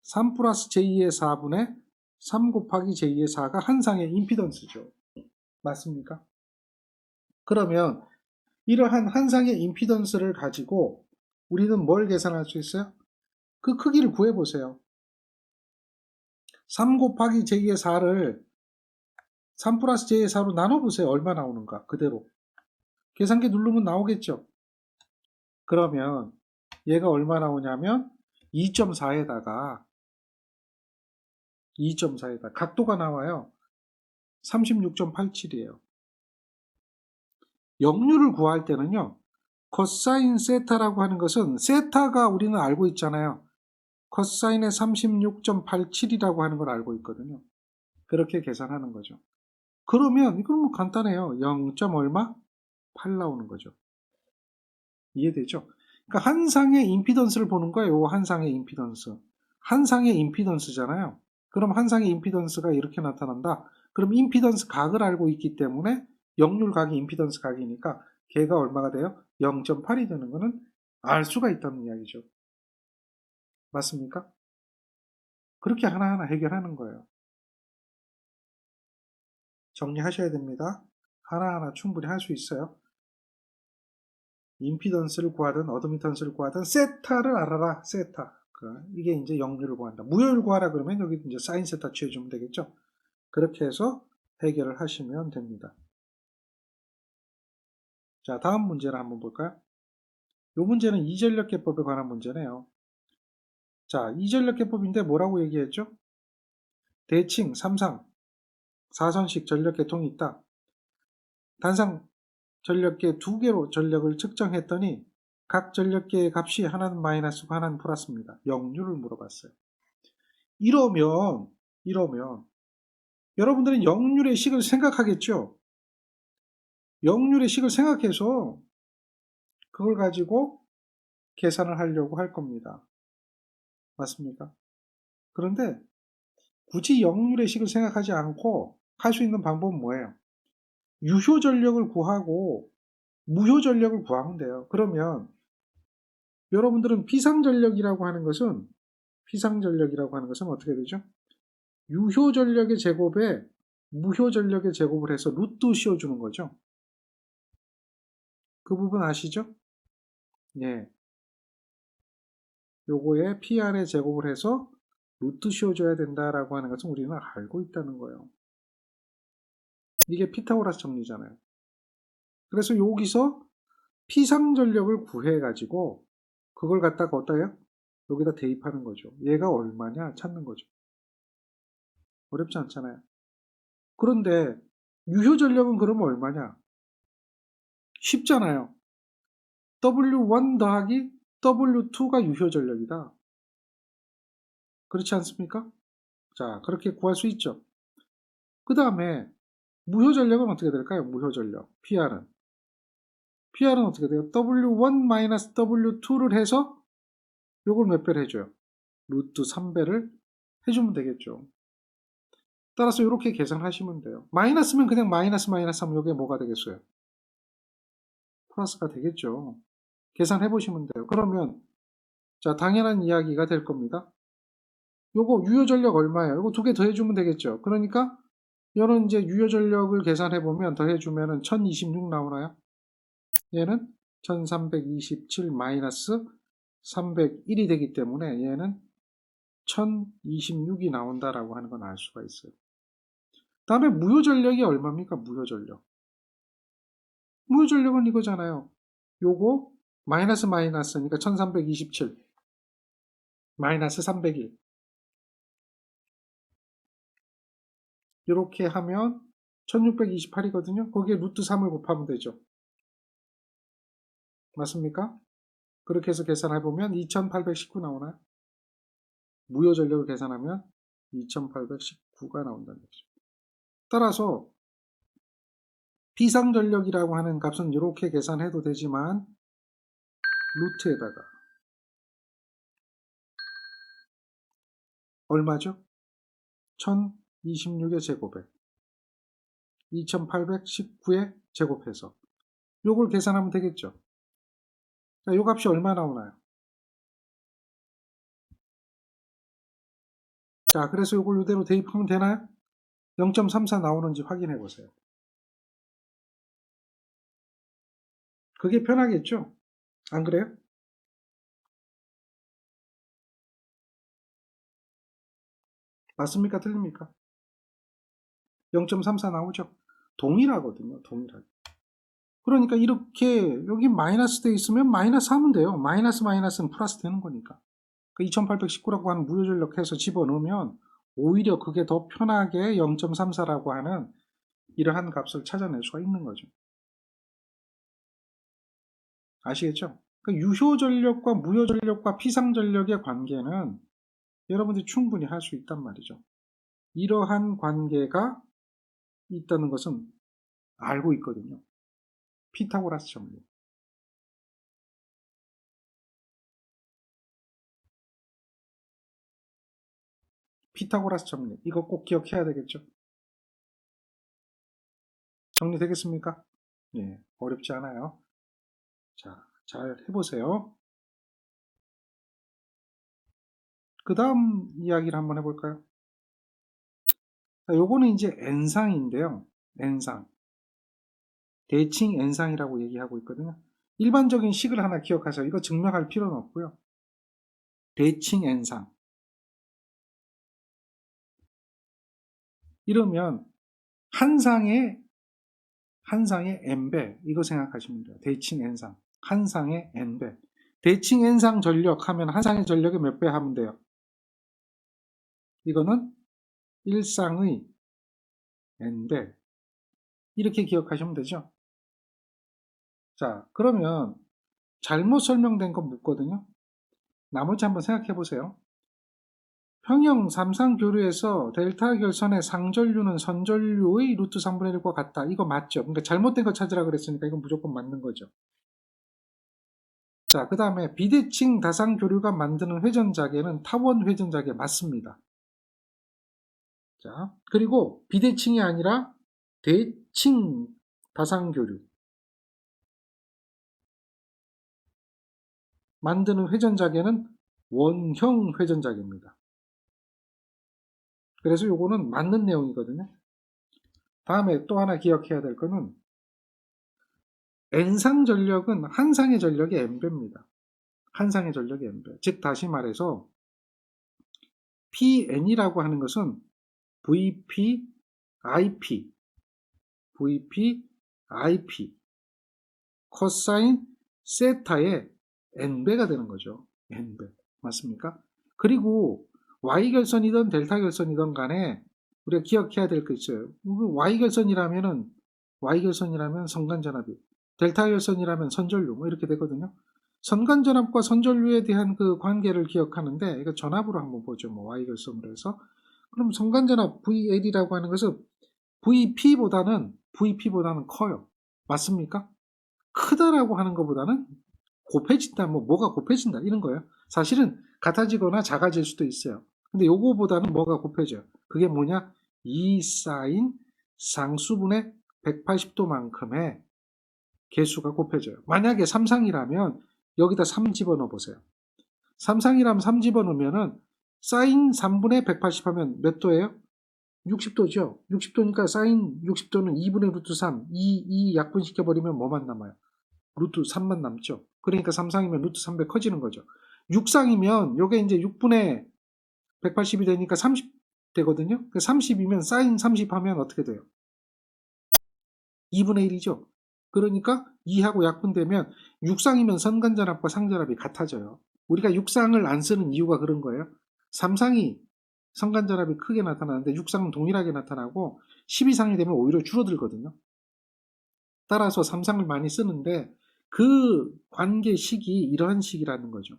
3 플러스 j2의 4분의 3 곱하기 j2의 4가 한상의 임피던스죠. 맞습니까? 그러면 이러한 한상의 임피던스를 가지고 우리는 뭘 계산할 수 있어요? 그 크기를 구해보세요. 3 곱하기 j2의 4를 3 플러스 j2의 4로 나눠보세요. 얼마 나오는가? 그대로. 계산기 누르면 나오겠죠? 그러면 얘가 얼마 나오냐면 2.4에다가 각도가 나와요. 36.87이에요. 역률을 구할 때는요. 코사인 세타라고 하는 것은 세타가 우리는 알고 있잖아요. 코사인의 36.87이라고 하는 걸 알고 있거든요. 그렇게 계산하는 거죠. 그러면 이건 뭐 간단해요. 0. 얼마? 8 나오는 거죠. 이해되죠? 그러니까 한상의 임피던스를 보는 거예요. 한상의 임피던스. 한상의 임피던스잖아요. 그럼 한상의 임피던스가 이렇게 나타난다. 그럼 임피던스 각을 알고 있기 때문에 역률 각이 임피던스 각이니까 걔가 얼마가 돼요? 0.8이 되는 거는 알 수가 있다는 이야기죠. 맞습니까? 그렇게 하나하나 해결하는 거예요. 정리하셔야 됩니다. 하나하나 충분히 할 수 있어요. 임피던스를 구하든 어드미턴스를 구하든 세타를 알아라. 세타. 이게 이제 역률을 구한다. 무효율 구하라 그러면 여기 이제 사인 세타 취해주면 되겠죠. 그렇게 해서 해결을 하시면 됩니다. 자, 다음 문제를 한번 볼까요? 이 문제는 이전력계법에 관한 문제네요. 자, 이전력계법인데 뭐라고 얘기했죠? 대칭, 삼상, 사선식 전력계통이 있다. 단상 전력계 두 개로 전력을 측정했더니 각 전력계의 값이 하나는 마이너스고 하나는 플러스입니다. 역률을 물어봤어요. 이러면 여러분들은 역률의 식을 생각하겠죠? 역률의 식을 생각해서 그걸 가지고 계산을 하려고 할 겁니다. 맞습니까? 그런데 굳이 역률의 식을 생각하지 않고 할 수 있는 방법은 뭐예요? 유효 전력을 구하고 무효 전력을 구하면 돼요. 그러면 여러분들은 피상전력이라고 하는 것은 어떻게 되죠? 유효 전력의 제곱에 무효 전력의 제곱을 해서 루트 씌워주는 거죠. 그 부분 아시죠? 예. 요거에 PR의 제곱을 해서 루트 씌워줘야 된다라고 하는 것은 우리는 알고 있다는 거예요. 이게 피타고라스 정리잖아요. 그래서 여기서 피상전력을 구해가지고 그걸 갖다가 어디다 해요? 여기다 대입하는 거죠. 얘가 얼마냐 찾는 거죠. 어렵지 않잖아요. 그런데 유효전력은 그러면 얼마냐? 쉽잖아요. W1 더하기 W2가 유효전력이다. 그렇지 않습니까? 자, 그렇게 구할 수 있죠. 그 다음에 무효전력은 어떻게 될까요? 무효전력. PR은 어떻게 돼요? W1-W2를 해서 요걸 몇 배를 해줘요? 루트 3배를 해주면 되겠죠. 따라서 이렇게 계산하시면 돼요. 마이너스면 그냥 마이너스 하면 이게 뭐가 되겠어요? 플러스가 되겠죠. 계산해 보시면 돼요. 그러면 자, 당연한 이야기가 될 겁니다. 요거 유효전력 얼마예요? 요거 두 개 더해주면 되겠죠. 그러니까 이런 이제 유효전력을 계산해 보면 더해주면은 1026 나오나요? 얘는 1327 마이너스 301이 되기 때문에 얘는 1026이 나온다라고 하는 건 알 수가 있어요. 다음에 무효전력이 얼마입니까? 무효전력은 이거잖아요. 요거 마이너스니까 1327 마이너스 301 이렇게 하면 1628이거든요. 거기에 루트 3을 곱하면 되죠. 맞습니까? 그렇게 해서 계산해보면 2819 나오나요? 무효 전력을 계산하면 2819가 나온다는 거죠. 따라서 비상전력이라고 하는 값은 이렇게 계산해도 되지만 루트에다가 얼마죠? 1026의 제곱에 2819의 제곱해서 요걸 계산하면 되겠죠. 자, 요 값이 얼마 나오나요? 자, 그래서 요걸 이대로 대입하면 되나요? 0.34 나오는지 확인해 보세요. 그게 편하겠죠? 안 그래요? 맞습니까? 틀립니까? 0.34 나오죠? 동일하거든요. 동일하게. 그러니까 이렇게 여기 마이너스 돼 있으면 마이너스 하면 돼요. 마이너스는 플러스 되는 거니까. 그 2819라고 하는 무효전력 해서 집어넣으면 오히려 그게 더 편하게 0.34라고 하는 이러한 값을 찾아낼 수가 있는 거죠. 아시겠죠? 그러니까 유효전력과 무효전력과 피상전력의 관계는 여러분들이 충분히 할 수 있단 말이죠. 이러한 관계가 있다는 것은 알고 있거든요. 피타고라스 정리. 피타고라스 정리. 이거 꼭 기억해야 되겠죠? 정리되겠습니까? 예, 어렵지 않아요. 자, 잘 해보세요. 그 다음 이야기를 한번 해볼까요? 자, 요거는 이제 N상인데요. N상. 대칭 N상이라고 얘기하고 있거든요. 일반적인 식을 하나 기억하세요. 이거 증명할 필요는 없고요. 대칭 N상. 이러면 한 상에 N배. 이거 생각하시면 돼요. 대칭 N상. 한 상에 N배. 대칭 N상 전력 하면 한 상의 전력에 몇 배 하면 돼요? 이거는 1상의 N배. 이렇게 기억하시면 되죠. 자, 그러면 잘못 설명된 건 묻거든요. 나머지 한번 생각해 보세요. 평형 3상 교류에서 델타 결선의 상전류는 선전류의 루트 3분의 1과 같다. 이거 맞죠? 그러니까 잘못된 거 찾으라 그랬으니까 이건 무조건 맞는 거죠. 자, 그 다음에 비대칭 다상 교류가 만드는 회전자계는 타원 회전자계 맞습니다. 자, 그리고 비대칭이 아니라 대칭 다상 교류 만드는 회전자계는 원형 회전자계입니다. 그래서 요거는 맞는 내용이거든요. 다음에 또 하나 기억해야 될 거는 N상 전력은 한 상의 전력이 N배입니다. 한 상의 전력이 N배. 즉 다시 말해서 PN이라고 하는 것은 VP, IP, VP, IP, 코사인 세타의 N배가 되는 거죠. N배. 맞습니까? 그리고 Y결선이든 델타 결선이든 간에 우리가 기억해야 될 거 있어요. Y결선이라면 선간전압이, 델타 결선이라면 선전류 뭐 이렇게 되거든요. 선간전압과 선전류에 대한 그 관계를 기억하는데 이거 전압으로 한번 보죠. 뭐 Y결선으로 해서. 그럼 선간전압 VL이라고 하는 것은 VP보다는 커요. 맞습니까? 크다라고 하는 것보다는 곱해진다, 뭐가 곱해진다 이런 거예요. 사실은 같아지거나 작아질 수도 있어요. 근데 요거보다는 뭐가 곱해져요. 그게 뭐냐? 2 사인 상수분의 180도만큼의 개수가 곱해져요. 만약에 3상이라면 여기다 3 집어넣어 보세요. 3상이라면 3 집어넣으면은 사인 3분의 180 하면 몇 도예요? 60도죠. 60도니까 사인 60도는 2분의 루트 3, 2 약분시켜버리면 뭐만 남아요? 루트 3만 남죠. 그러니까 3상이면 루트 3배 커지는 거죠. 6상이면 요게 이제 6분의 180이 되니까 30 되거든요. 30이면 사인 30 하면 어떻게 돼요? 2분의 1이죠. 그러니까 2하고 약분되면 6상이면 선간전압과 상전압이 같아져요. 우리가 6상을 안 쓰는 이유가 그런 거예요. 3상이 성간전압이 크게 나타나는데 6상은 동일하게 나타나고 12상이 되면 오히려 줄어들거든요. 따라서 3상을 많이 쓰는데 그 관계 식이 이러한 식이라는 거죠.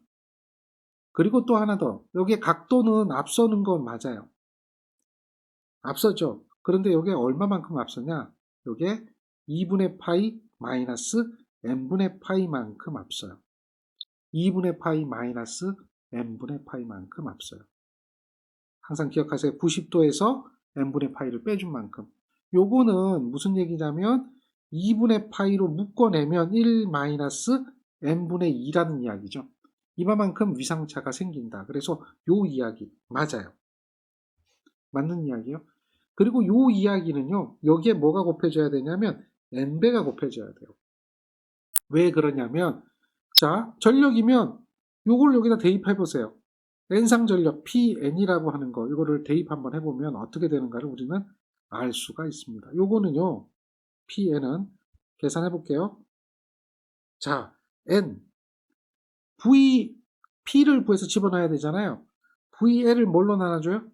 그리고 또 하나 더, 여기에 각도는 앞서는 건 맞아요. 앞서죠. 그런데 여기에 얼마만큼 앞서냐? 여기에 2분의 파이 마이너스 n분의 파이만큼 앞서요. 2분의 파이 마이너스 n분의 파이만큼 앞서요. 항상 기억하세요. 90도에서 n분의 파이를 빼준 만큼. 요거는 무슨 얘기냐면 2분의 파이로 묶어내면 1 마이너스 n분의 2라는 이야기죠. 이만큼 위상차가 생긴다. 그래서 요 이야기 맞아요. 맞는 이야기요. 그리고 요 이야기는요. 여기에 뭐가 곱해져야 되냐면 n배가 곱해져야 돼요. 왜 그러냐면 자, 전력이면 요걸 여기다 대입해 보세요. n상 전력 PN이라고 하는 거 이거를 대입 한번 해보면 어떻게 되는가를 우리는 알 수가 있습니다. 요거는요. PN은 계산해 볼게요. 자, N V P를 구해서 집어넣어야 되잖아요. VL을 뭘로 나눠줘요?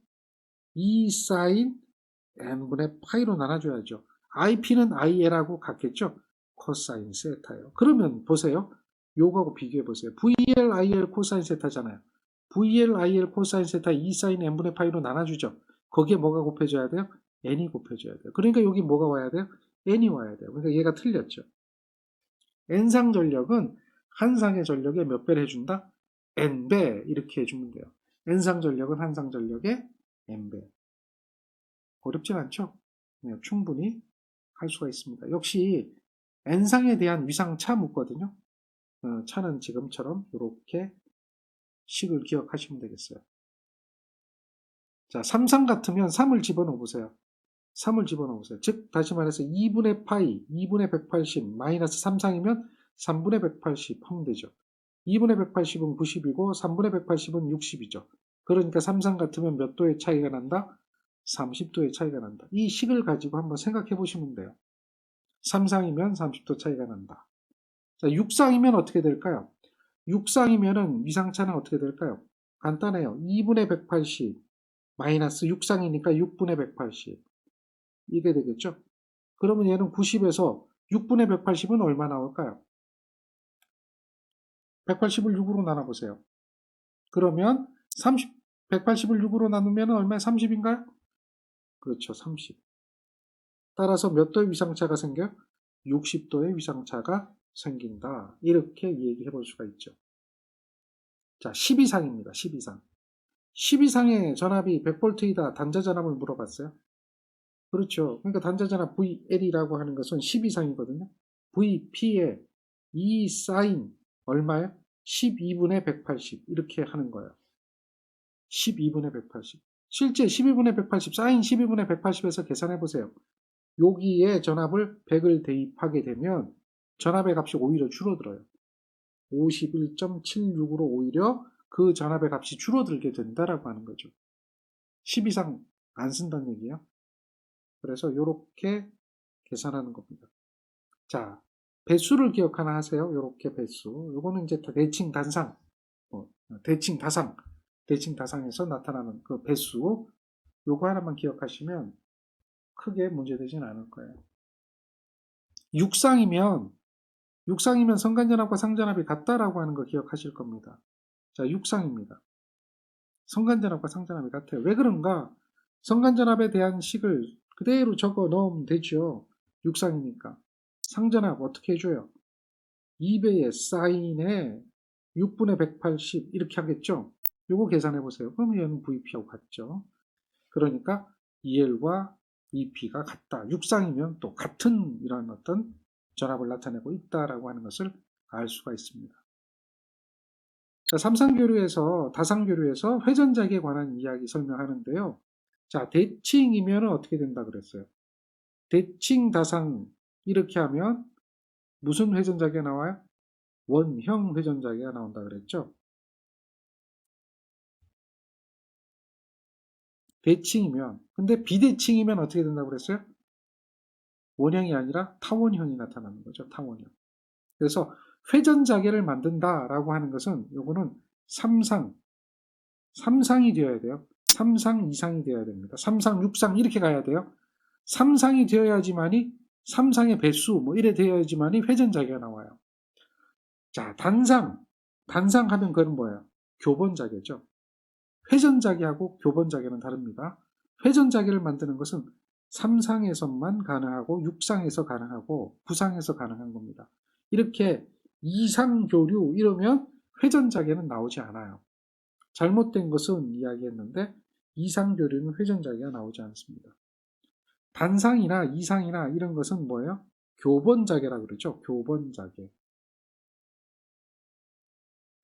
2 sin n분의 파이로 나눠줘야죠. IP는 IL하고 같겠죠? 코사인 세타예요. 그러면 보세요. 요거하고 비교해 보세요. VL, IL 코사인 세타잖아요. VL, IL 코사인 세타 2 sin n분의 파이로 나눠주죠. 거기에 뭐가 곱해져야 돼요? n이 곱해져야 돼요. 그러니까 여기 뭐가 와야 돼요? n이 와야 돼요. 그러니까 얘가 틀렸죠. n상 전력은 한 상의 전력에 몇 배를 해준다? n배 이렇게 해주면 돼요. n상 전력은 한 상 전력에 n배. 어렵진 않죠? 네, 충분히 할 수가 있습니다. 역시 n상에 대한 위상차 묻거든요. 차는 지금처럼 이렇게 식을 기억하시면 되겠어요. 자, 3상 같으면 3을 집어넣어 보세요. 3을 집어넣어 보세요. 즉 다시 말해서 2분의 파이, 2분의 180 마이너스 3상이면 3분의 180 하면 되죠. 2분의 180은 90이고 3분의 180은 60이죠. 그러니까 3상 같으면 몇 도의 차이가 난다? 30도의 차이가 난다. 이 식을 가지고 한번 생각해 보시면 돼요. 3상이면 30도 차이가 난다. 자, 6상이면 어떻게 될까요? 6상이면은 위상차는 어떻게 될까요? 간단해요. 2분의 180 마이너스 6상이니까 6분의 180 이게 되겠죠? 그러면 얘는 90에서 6분의 180은 얼마 나올까요? 180을 6으로 나눠보세요. 그러면 180을 6으로 나누면 얼마? 30인가요? 그렇죠. 30. 따라서 몇 도의 위상차가 생겨요? 60도의 위상차가 생긴다. 이렇게 얘기해 볼 수가 있죠. 자, 12상입니다. 12상. 12상의 전압이 100V이다. 단자 전압을 물어봤어요. 그렇죠. 그러니까 단자 전압 VL이라고 하는 것은 12상이거든요. VP에 2 sin 얼마요? 12분의 180 이렇게 하는 거예요. 12분의 180. 실제 12분의 180, sin 12분의 180에서 계산해 보세요. 여기에 전압을 100을 대입하게 되면 전압의 값이 오히려 줄어들어요. 51.76으로 오히려 그 전압의 값이 줄어들게 된다라고 하는 거죠. 12상 안 쓴다는 얘기예요. 그래서 이렇게 계산하는 겁니다. 자, 배수를 기억 하나 하세요. 이렇게 배수. 이거는 이제 대칭 단상, 대칭 다상, 대칭 다상에서 나타나는 그 배수. 요거 하나만 기억하시면 크게 문제되진 않을 거예요. 육상이면 성간전압과 상전압이 같다라고 하는 거 기억하실 겁니다. 자, 육상입니다. 성간전압과 상전압이 같아요. 왜 그런가? 성간전압에 대한 식을 그대로 적어 넣으면 되죠. 육상이니까. 상전압 어떻게 해줘요? 2배의 사인에 6분의 180 이렇게 하겠죠. 요거 계산해 보세요. 그러면 얘는 VP하고 같죠. 그러니까 EL과 EP가 같다. 육상이면 또 같은 이런 어떤 전압을 나타내고 있다라고 하는 것을 알 수가 있습니다. 자, 삼상교류에서 다상교류에서 회전작에 관한 이야기 설명하는데요. 자, 대칭이면 어떻게 된다 그랬어요? 대칭 다상 이렇게 하면 무슨 회전작이 나와요? 원형 회전작이가 나온다 그랬죠. 대칭이면 근데 비대칭이면 어떻게 된다고 그랬어요? 원형이 아니라 타원형이 나타나는 거죠. 타원형. 그래서 회전자계를 만든다라고 하는 것은 요거는 삼상이 되어야 돼요. 3상 이상이 되어야 됩니다. 3상, 6상 이렇게 가야 돼요. 3상이 되어야지만이 3상의 배수 뭐 이래 되어야지만이 회전자계가 나와요. 자, 단상 하면 그건 뭐예요? 교본자계죠. 회전자계하고 교본자계는 다릅니다. 회전자계를 만드는 것은 3상에서만 가능하고 6상에서 가능하고 9상에서 가능한 겁니다. 이렇게 2상 교류 이러면 회전자계는 나오지 않아요. 잘못된 것은 이야기했는데 2상 교류는 회전자계가 나오지 않습니다. 단상이나 2상이나 이런 것은 뭐예요? 교본자계라고 그러죠. 교본자계.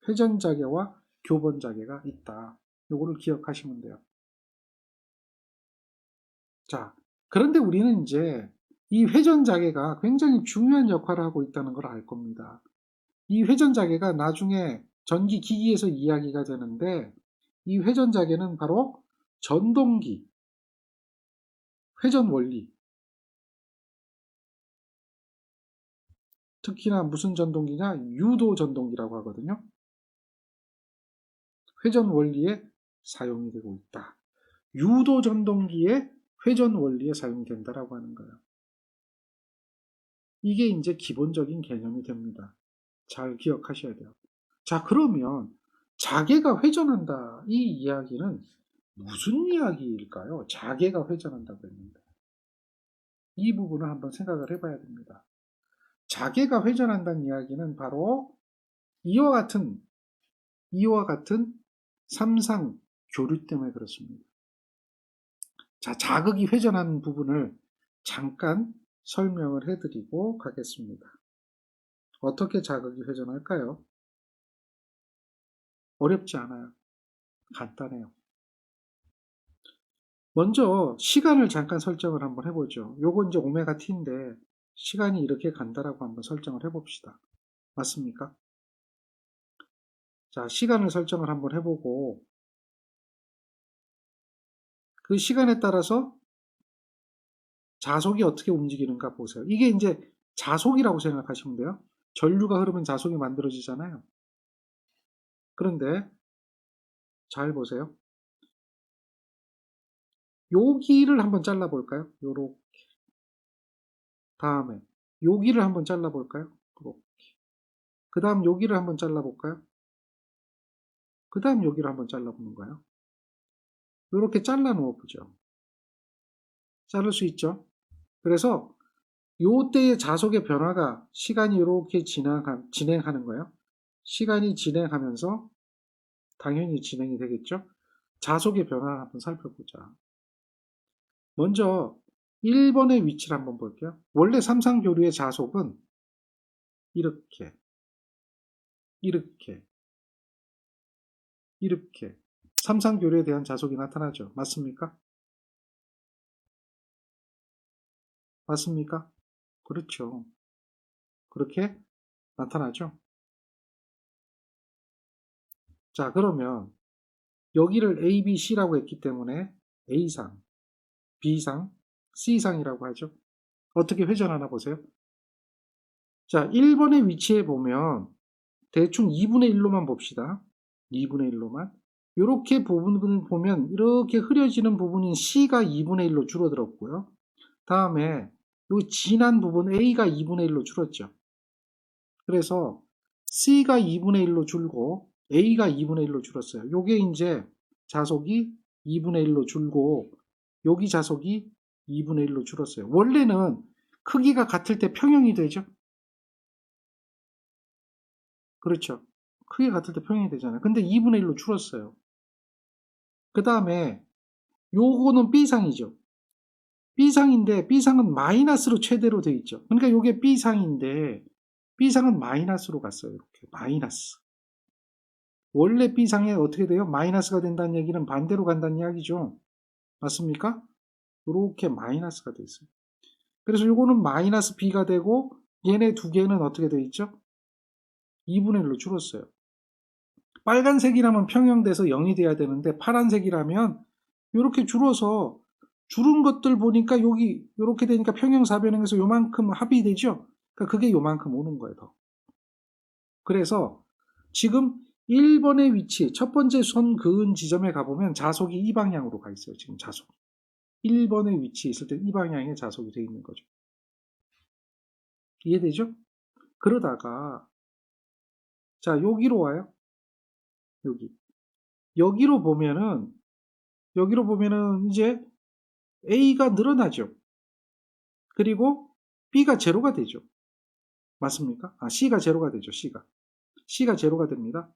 회전자계와 교본자계가 있다. 요거를 기억하시면 돼요. 자, 그런데 우리는 이제 이 회전자계가 굉장히 중요한 역할을 하고 있다는 걸 알 겁니다. 이 회전자계가 나중에 전기기기에서 이야기가 되는데 이 회전자계는 바로 전동기, 회전원리, 특히나 무슨 전동기냐? 유도 전동기라고 하거든요. 회전원리에 사용이 되고 있다. 유도 전동기에 회전원리에 사용이 된다라고 하는 거예요. 이게 이제 기본적인 개념이 됩니다. 잘 기억하셔야 돼요. 자, 그러면 자계가 회전한다. 이 이야기는 무슨 이야기일까요? 자계가 회전한다고 했는데. 이 부분을 한번 생각을 해봐야 됩니다. 자계가 회전한다는 이야기는 바로 이와 같은 삼상 교류 때문에 그렇습니다. 자, 자극이 회전하는 부분을 잠깐 설명을 해드리고 가겠습니다. 어떻게 자극이 회전할까요? 어렵지 않아요. 간단해요. 먼저 시간을 잠깐 설정을 한번 해보죠. 요거 이제 오메가 t인데 시간이 이렇게 간다라고 한번 설정을 해봅시다. 맞습니까? 자, 시간을 설정을 한번 해보고 그 시간에 따라서 자속이 어떻게 움직이는가 보세요. 이게 이제 자속이라고 생각하시면 돼요. 전류가 흐르면 자속이 만들어지잖아요. 그런데 잘 보세요. 여기를 한번 잘라볼까요? 요렇게. 다음에 여기를 한번 잘라볼까요? 그렇게. 그 다음 여기를 한번 잘라볼까요? 그 다음 여기를 한번 잘라보는 거예요. 이렇게 잘라 놓아 보죠. 자를 수 있죠. 그래서 요때의 자속의 변화가 시간이 이렇게 진행하는 거예요. 시간이 진행하면서 당연히 진행이 되겠죠. 자속의 변화를 한번 살펴보자. 먼저 1번의 위치를 한번 볼게요. 원래 삼상교류의 자속은 이렇게 삼상교류에 대한 자속이 나타나죠. 맞습니까? 맞습니까? 그렇죠. 그렇게 나타나죠. 자, 그러면 여기를 A, B, C라고 했기 때문에 A상, B상, C상이라고 하죠. 어떻게 회전하나 보세요. 자, 1번의 위치에 보면 대충 2분의 1로만 봅시다. 2분의 1로만. 이렇게 부분을 보면 이렇게 흐려지는 부분인 C가 2분의 1로 줄어들었고요. 다음에 이 진한 부분 A가 2분의 1로 줄었죠. 그래서 C가 2분의 1로 줄고 A가 2분의 1로 줄었어요. 요게 이제 자속이 2분의 1로 줄고 여기 자속이 2분의 1로 줄었어요. 원래는 크기가 같을 때 평형이 되죠. 그렇죠. 크기가 같을 때 평형이 되잖아요. 근데 2분의 1로 줄었어요. 그 다음에 요거는 B상이죠. B상인데 B상은 마이너스로 최대로 돼 있죠. 그러니까 요게 B상인데 B상은 마이너스로 갔어요. 이렇게 마이너스. 원래 B상에 어떻게 돼요? 마이너스가 된다는 얘기는 반대로 간다는 이야기죠. 맞습니까? 이렇게 마이너스가 돼 있어요. 그래서 요거는 마이너스 B가 되고 얘네 두 개는 어떻게 돼 있죠? 2분의 1로 줄었어요. 빨간색이라면 평형돼서 0이 돼야 되는데 파란색이라면 이렇게 줄어서 줄은 것들 보니까 여기 이렇게 되니까 평형사변형에서 요만큼 합이 되죠. 그러니까 그게 요만큼 오는 거예요. 더. 그래서 지금 1번의 위치, 첫 번째 손 그은 지점에 가보면 자속이 이 방향으로 가 있어요. 지금 자속. 1번의 위치에 있을 때 이 방향에 자속이 되어 있는 거죠. 이해되죠? 그러다가 자, 여기로 와요. 여기로 보면은 이제 A가 늘어나죠. 그리고 B가 제로가 되죠. 맞습니까? C가 제로가 되죠. C가 제로가 됩니다.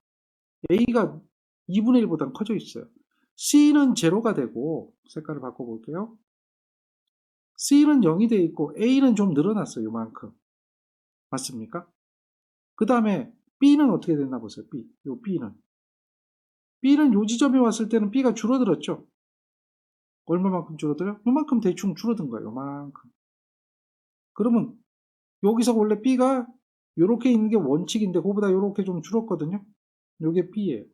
A가 2분의 1보다 커져 있어요. C는 제로가 되고, 색깔을 바꿔볼게요. C는 0이 되어 있고 A는 좀 늘어났어요. 요만큼. 맞습니까? 그 다음에 B는 어떻게 됐나 보세요. B는 요 지점에 왔을 때는 B가 줄어들었죠. 얼마만큼 줄어들어요? 요만큼 대충 줄어든 거예요. 요만큼. 그러면 여기서 원래 B가 요렇게 있는 게 원칙인데 그거보다 요렇게 좀 줄었거든요. 요게 B예요.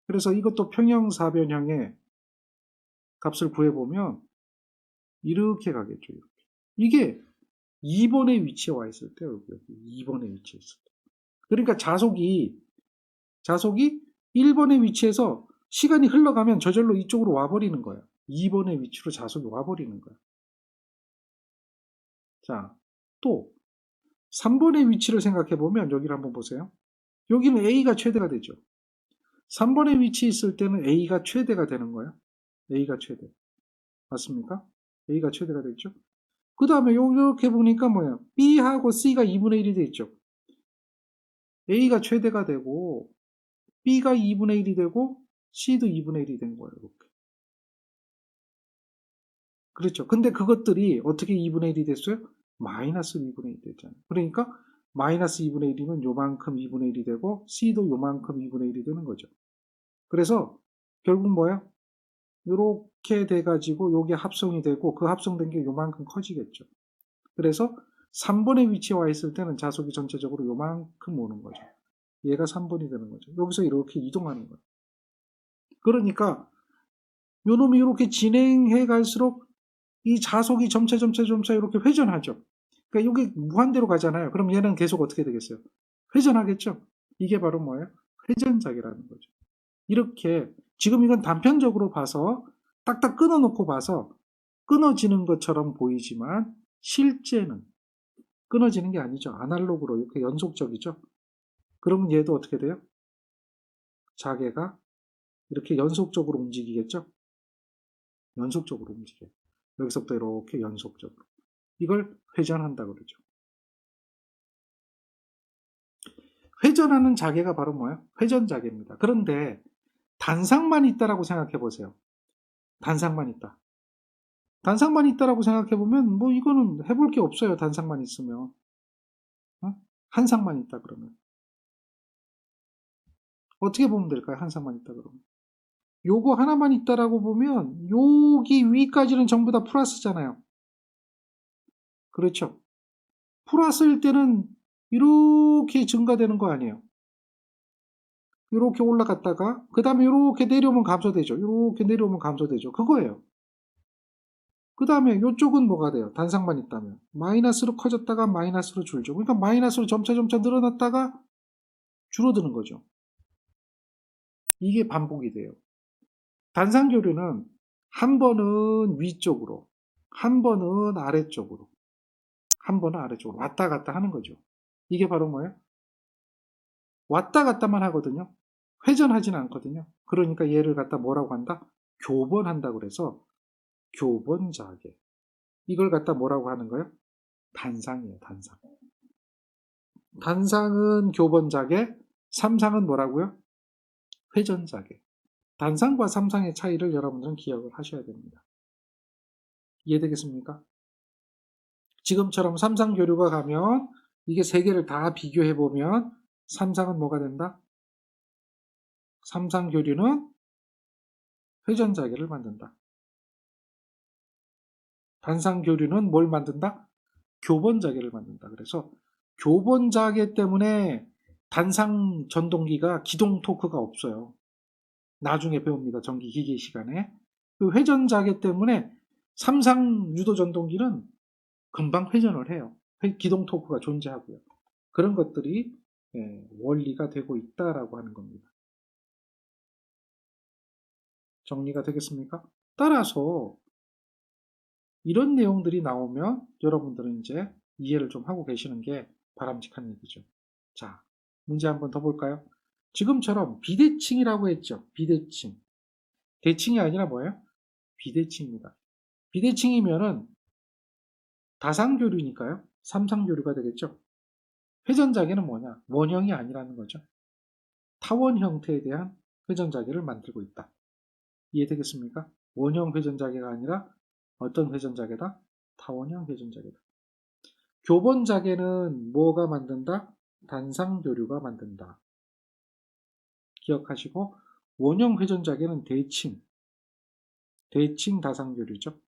그래서 이것도 평형사변형의 값을 구해보면 이렇게 가겠죠. 이게 2번의 위치에 와 있을 때, 여기 2번의 위치에 있을 때. 그러니까 자속이 1번의 위치에서 시간이 흘러가면 저절로 이쪽으로 와버리는 거예요. 2번의 위치로 자속이 와버리는 거예요. 자, 또 3번의 위치를 생각해보면 여기를 한번 보세요. 여기는 A가 최대가 되죠. 3번의 위치에 있을 때는 A가 최대가 되는 거예요. A가 최대. 맞습니까? A가 최대가 되죠. 그 다음에 이렇게 보니까 뭐예요? B하고 C가 2분의 1이 돼 있죠. A가 최대가 되고 B가 2분의 1이 되고 C도 2분의 1이 된 거예요. 이렇게. 그렇죠. 근데 그것들이 어떻게 2분의 1이 됐어요? 마이너스 2분의 1이 됐잖아요. 그러니까 마이너스 2분의 1이면 요만큼 2분의 1이 되고 C도 요만큼 2분의 1이 되는 거죠. 그래서 결국 뭐야? 요렇게 돼가지고 요게 합성이 되고 그 합성된 게 요만큼 커지겠죠. 그래서 3번의 위치에 와 있을 때는 자속이 전체적으로 요만큼 오는 거죠. 얘가 3번이 되는 거죠. 여기서 이렇게 이동하는 거예요. 그러니까 요 놈이 이렇게 진행해 갈수록 이 자속이 점차 이렇게 회전하죠. 그러니까 이게 무한대로 가잖아요. 그럼 얘는 계속 어떻게 되겠어요? 회전하겠죠. 이게 바로 뭐예요? 회전작이라는 거죠. 이렇게 지금 이건 단편적으로 봐서 딱딱 끊어놓고 봐서 끊어지는 것처럼 보이지만 실제는 끊어지는 게 아니죠. 아날로그로 이렇게 연속적이죠. 그러면 얘도 어떻게 돼요? 자개가 이렇게 연속적으로 움직이겠죠? 연속적으로 움직여요. 여기서부터 이렇게 연속적으로. 이걸 회전한다 그러죠. 회전하는 자개가 바로 뭐예요? 회전자개입니다. 그런데 단상만 있다라고 생각해 보세요. 단상만 있다. 단상만 있다라고 생각해 보면 뭐 이거는 해볼 게 없어요. 단상만 있으면. 어? 한 상만 있다 그러면. 어떻게 보면 될까요? 한 상만 있다 그러면. 요거 하나만 있다라고 보면 여기 위까지는 전부 다 플러스잖아요. 그렇죠? 플러스일 때는 이렇게 증가되는 거 아니에요. 이렇게 올라갔다가 그 다음에 이렇게 내려오면 감소되죠. 이렇게 내려오면 감소되죠. 그거예요. 그 다음에 이쪽은 뭐가 돼요? 단상만 있다면 마이너스로 커졌다가 마이너스로 줄죠. 그러니까 마이너스로 점차 늘어났다가 줄어드는 거죠. 이게 반복이 돼요. 단상교류는 한 번은 위쪽으로, 한 번은 아래쪽으로, 한 번은 아래쪽으로 왔다 갔다 하는 거죠. 이게 바로 뭐예요? 왔다 갔다만 하거든요. 회전하진 않거든요. 그러니까 얘를 갖다 뭐라고 한다? 교번한다 그래서 교번자개. 이걸 갖다 뭐라고 하는 거예요? 단상이에요, 단상. 단상은 교번자개, 삼상은 뭐라고요? 회전자개. 단상과 삼상의 차이를 여러분들은 기억을 하셔야 됩니다. 이해되겠습니까? 지금처럼 삼상교류가 가면 이게 세 개를 다 비교해보면 삼상은 뭐가 된다? 삼상교류는 회전자개를 만든다. 단상교류는 뭘 만든다? 교번자개를 만든다. 그래서 교번자개 때문에 단상 전동기가 기동 토크가 없어요. 나중에 배웁니다. 전기기기 시간에. 그 회전자개 때문에 삼상 유도 전동기는 금방 회전을 해요. 기동 토크가 존재하고요. 그런 것들이 원리가 되고 있다라고 하는 겁니다. 정리가 되겠습니까? 따라서 이런 내용들이 나오면 여러분들은 이제 이해를 좀 하고 계시는 게 바람직한 얘기죠. 자, 문제 한번 더 볼까요? 지금처럼 비대칭이라고 했죠. 비대칭. 대칭이 아니라 뭐예요? 비대칭입니다. 비대칭이면은 다상교류니까요. 삼상교류가 되겠죠. 회전자계는 뭐냐? 원형이 아니라는 거죠. 타원 형태에 대한 회전자계를 만들고 있다. 이해되겠습니까? 원형 회전자계가 아니라 어떤 회전자계다? 타원형 회전자계다. 교본자계는 뭐가 만든다? 단상교류가 만든다. 기억하시고 원형 회전자계는 대칭 다상교류죠.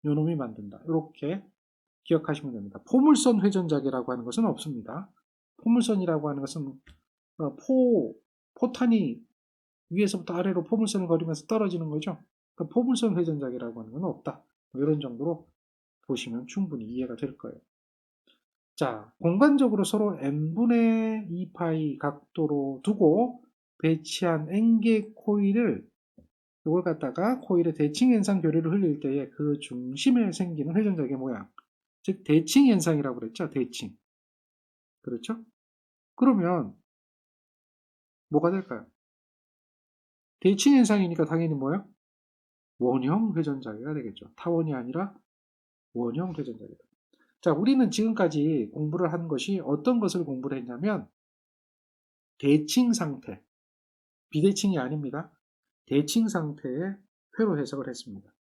요놈이 만든다. 이렇게 기억하시면 됩니다. 포물선 회전자계라고 하는 것은 없습니다. 포물선이라고 하는 것은 포탄이 위에서부터 아래로 포물선을 그리면서 떨어지는 거죠. 그러니까 포물선 회전자계라고 하는 건 없다. 이런 정도로 보시면 충분히 이해가 될 거예요. 자, 공간적으로 서로 n분의 2파이 각도로 두고 배치한 n개 코일을 이걸 갖다가 코일의 대칭 현상 교류를 흘릴 때에 그 중심에 생기는 회전자계 모양, 즉 대칭 현상이라고 그랬죠. 대칭. 그렇죠? 그러면 뭐가 될까요? 대칭 현상이니까 당연히 뭐예요? 원형 회전자계가 되겠죠. 타원이 아니라 원형 회전자계다. 자, 우리는 지금까지 공부를 한 것이 어떤 것을 공부를 했냐면 대칭 상태, 비대칭이 아닙니다. 대칭 상태의 회로 해석을 했습니다.